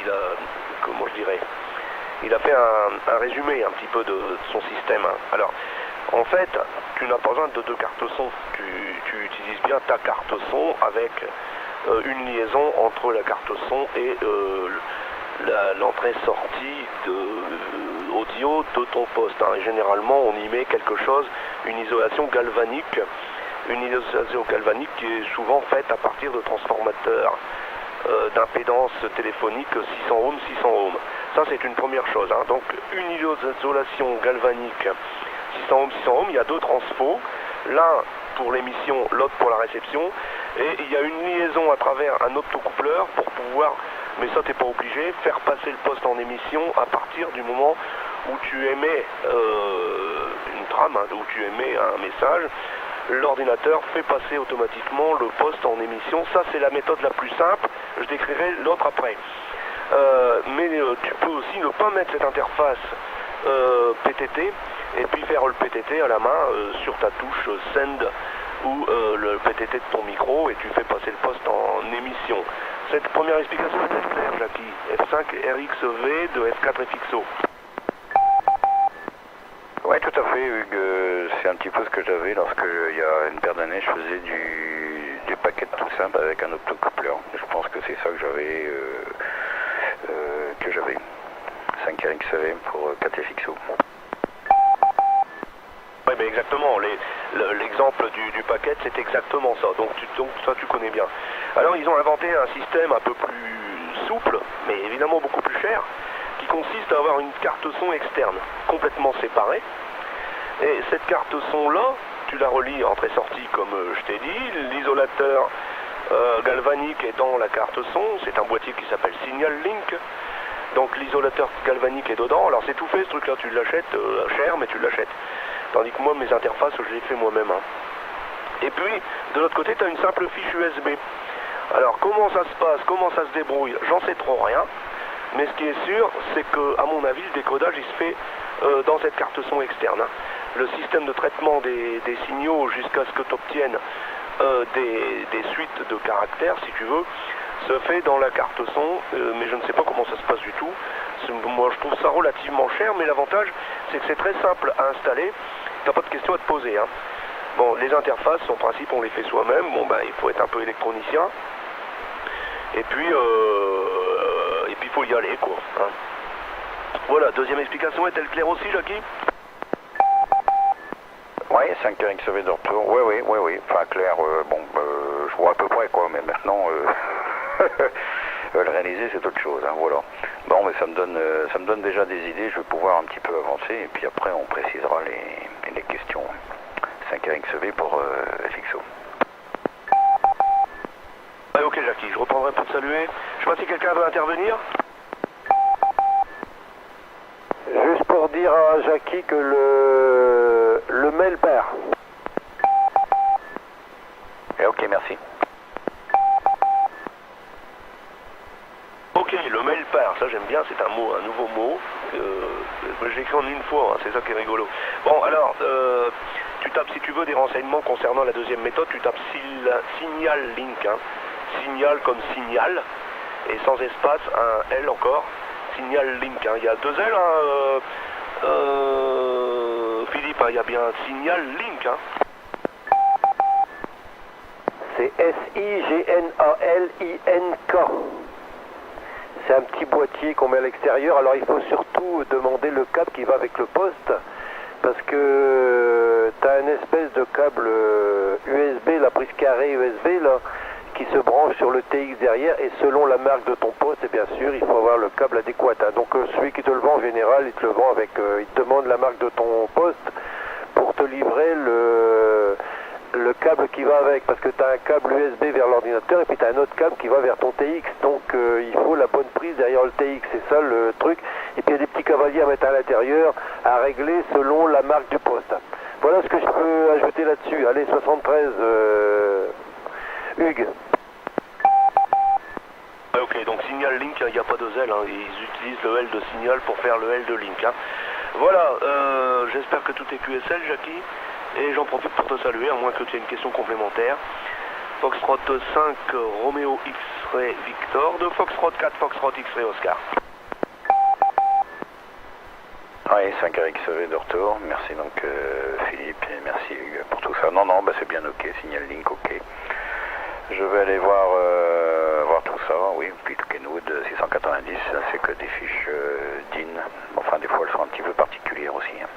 comment je dirais, il a fait un résumé un petit peu de son système. Alors, en fait, tu n'as pas besoin de 2 cartes son. Tu utilises bien ta carte son avec une liaison entre la carte son et l'entrée-sortie audio de ton poste. Et généralement, on y met quelque chose, une isolation galvanique. Une isolation galvanique qui est souvent faite à partir de transformateurs d'impédance téléphonique 600 ohms, 600 ohms. Ça, c'est une première chose. Donc, une isolation galvanique 600 ohms, 600 ohms, il y a 2 transpos. L'un pour l'émission, l'autre pour la réception. Et il y a une liaison à travers un optocoupleur pour pouvoir, mais ça t'es pas obligé, faire passer le poste en émission à partir du moment où tu émets une trame, où tu émets un message. L'ordinateur fait passer automatiquement le poste en émission. Ça, c'est la méthode la plus simple. Je décrirai l'autre après. Mais tu peux aussi ne pas mettre cette interface PTT et puis faire le PTT à la main sur ta touche Send ou le PTT de ton micro et tu fais passer le poste en émission. Cette première explication est claire, Jackie. F5 RXV de F4 FXO. Oui, tout à fait, Hugues. C'est un petit peu ce que j'avais lorsque, il y a une paire d'années, je faisais du paquet tout simple avec un optocoupleur. Je pense que c'est ça que j'avais 5RXV pour 4FXO. Oui, mais exactement. L'exemple du paquet, c'est exactement ça. Donc ça, tu connais bien. Alors, ils ont inventé un système un peu plus souple, mais évidemment beaucoup plus cher, qui consiste à avoir une carte son externe, complètement séparée. Et cette carte son-là, tu la relis entrée-sortie, comme je t'ai dit. L'isolateur galvanique est dans la carte son. C'est un boîtier qui s'appelle Signal Link. Donc l'isolateur galvanique est dedans. Alors c'est tout fait, ce truc-là, tu l'achètes cher, mais tu l'achètes. Tandis que moi, mes interfaces, je les fais moi-même. Et puis, de l'autre côté, tu as une simple fiche USB. Alors, comment ça se passe, comment ça se débrouille, j'en sais trop rien. Mais ce qui est sûr, c'est que, à mon avis, le décodage, il se fait dans cette carte son externe. Le système de traitement des signaux jusqu'à ce que tu obtiennes des suites de caractères, si tu veux, se fait dans la carte son, mais je ne sais pas comment ça se passe du tout. Moi je trouve ça relativement cher, mais l'avantage c'est que c'est très simple à installer, t'as pas de questions à te poser. Hein. Bon, les interfaces, en principe on les fait soi-même, bon ben il faut être un peu électronicien, et puis il faut y aller quoi. Hein. Voilà, deuxième explication, est-elle claire aussi, Jackie? Oui, 5RXV de retour, oui, enfin clair, je vois à peu près quoi, mais maintenant, le réaliser c'est autre chose, hein, voilà. Bon, mais ça me donne déjà des idées, je vais pouvoir un petit peu avancer, et puis après on précisera les questions. 5RXV pour FXO. Ouais, ok Jackie, je reprendrai pour te saluer. Je sais pas si quelqu'un veut intervenir. Juste pour dire à Jackie que le mail perd. Et ok, merci. Ok, le mail part, ça j'aime bien, c'est un nouveau mot. J'ai écrit en une fois, hein, c'est ça qui est rigolo. Bon, alors, tu tapes, si tu veux des renseignements concernant la deuxième méthode, tu tapes signal link, hein. Signal comme signal, et sans espace, un L encore, signal link, hein. Il y a deux L, hein, Philippe, hein, il y a bien signal link, hein. C'est SIGNALINK. C'est un petit boîtier qu'on met à l'extérieur. Alors il faut surtout demander le câble qui va avec le poste, parce que tu as une espèce de câble USB, la prise carrée USB là, qui se branche sur le TX derrière, et selon la marque de ton poste, et bien sûr il faut avoir le câble adéquat. Hein. Donc celui qui te le vend en général, il te le vend avec, il te demande la marque de ton poste pour te livrer le câble qui va avec, parce que tu as un câble USB vers l'ordinateur et puis tu as un autre câble qui va vers ton TX, donc il faut la bonne prise derrière le TX, c'est ça le truc. Et puis il y a des petits cavaliers à mettre à l'intérieur, à régler selon la marque du poste. Voilà ce que je peux ajouter là-dessus. Allez, 73, Hugues. Ok, donc signal link, il n'y a pas de L, hein. Ils utilisent le L de signal pour faire le L de link. Hein. Voilà, j'espère que tout est QSL, Jackie. Et j'en profite pour te saluer, à moins que tu aies une question complémentaire. Foxtrot 5, Romeo X-Ray Victor, de Foxtrot 4, Foxtrot X-Ray Oscar. Oui, 5RXV de retour. Merci donc Philippe et merci Hugues pour tout ça. Non, c'est bien ok, signal link ok. Je vais aller voir tout ça, oui, puis le Kenwood 690, c'est que des fiches DIN. Enfin, des fois elles sont un petit peu particulières aussi. Hein.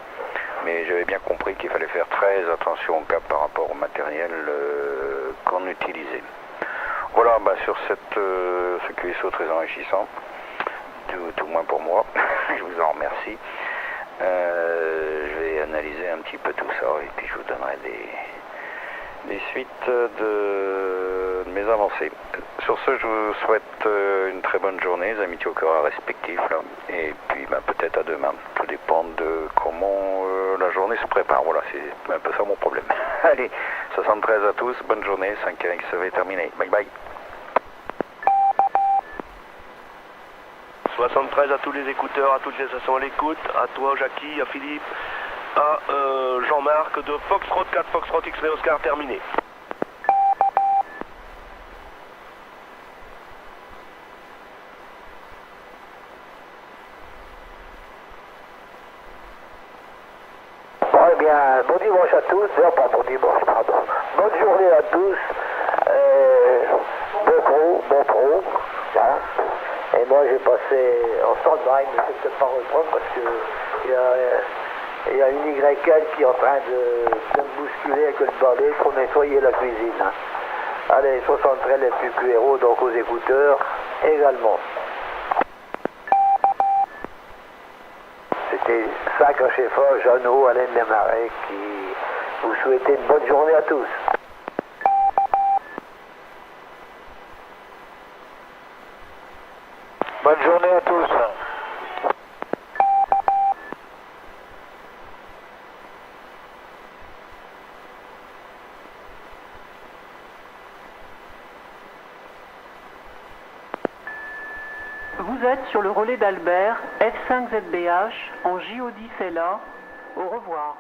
Mais j'avais bien compris qu'il fallait faire très attention au câble par rapport au matériel qu'on utilisait. Voilà, sur ce QSO très enrichissant, tout moins pour moi, je vous en remercie. Je vais analyser un petit peu tout ça et puis je vous donnerai des suites de mes avancées. Sur ce, je vous souhaite une très bonne journée, les amitiés au cœur respectifs, là. Et puis peut-être à demain. Tout dépend de comment la journée se prépare. Voilà, c'est un peu ça mon problème. Allez, 73 à tous, bonne journée, 5RXV terminé. Bye bye. 73 à tous les écouteurs, à toutes les stations à l'écoute, à toi Jackie, à Philippe, à Jean-Marc de Foxtrot 4, Foxtrot X-Ray Oscar terminé. Eh bien, bon dimanche à tous, non pas bon dimanche, pardon. Bonne journée à tous, bon pro, hein. Et moi j'ai passé en stand-by, mais je ne vais peut-être pas reprendre parce que il y a une YL qui est en train de me bousculer avec le balai pour nettoyer la cuisine. Hein. Allez, 73 les plus QRO, donc aux écouteurs également. C'était Sacre Cheffa, Jeannot, Alain Desmarais qui vous souhaitait une bonne journée à tous. Bonne journée à tous. Vous êtes sur le relais d'Albert, F5ZBH, en JO10LA. Au revoir.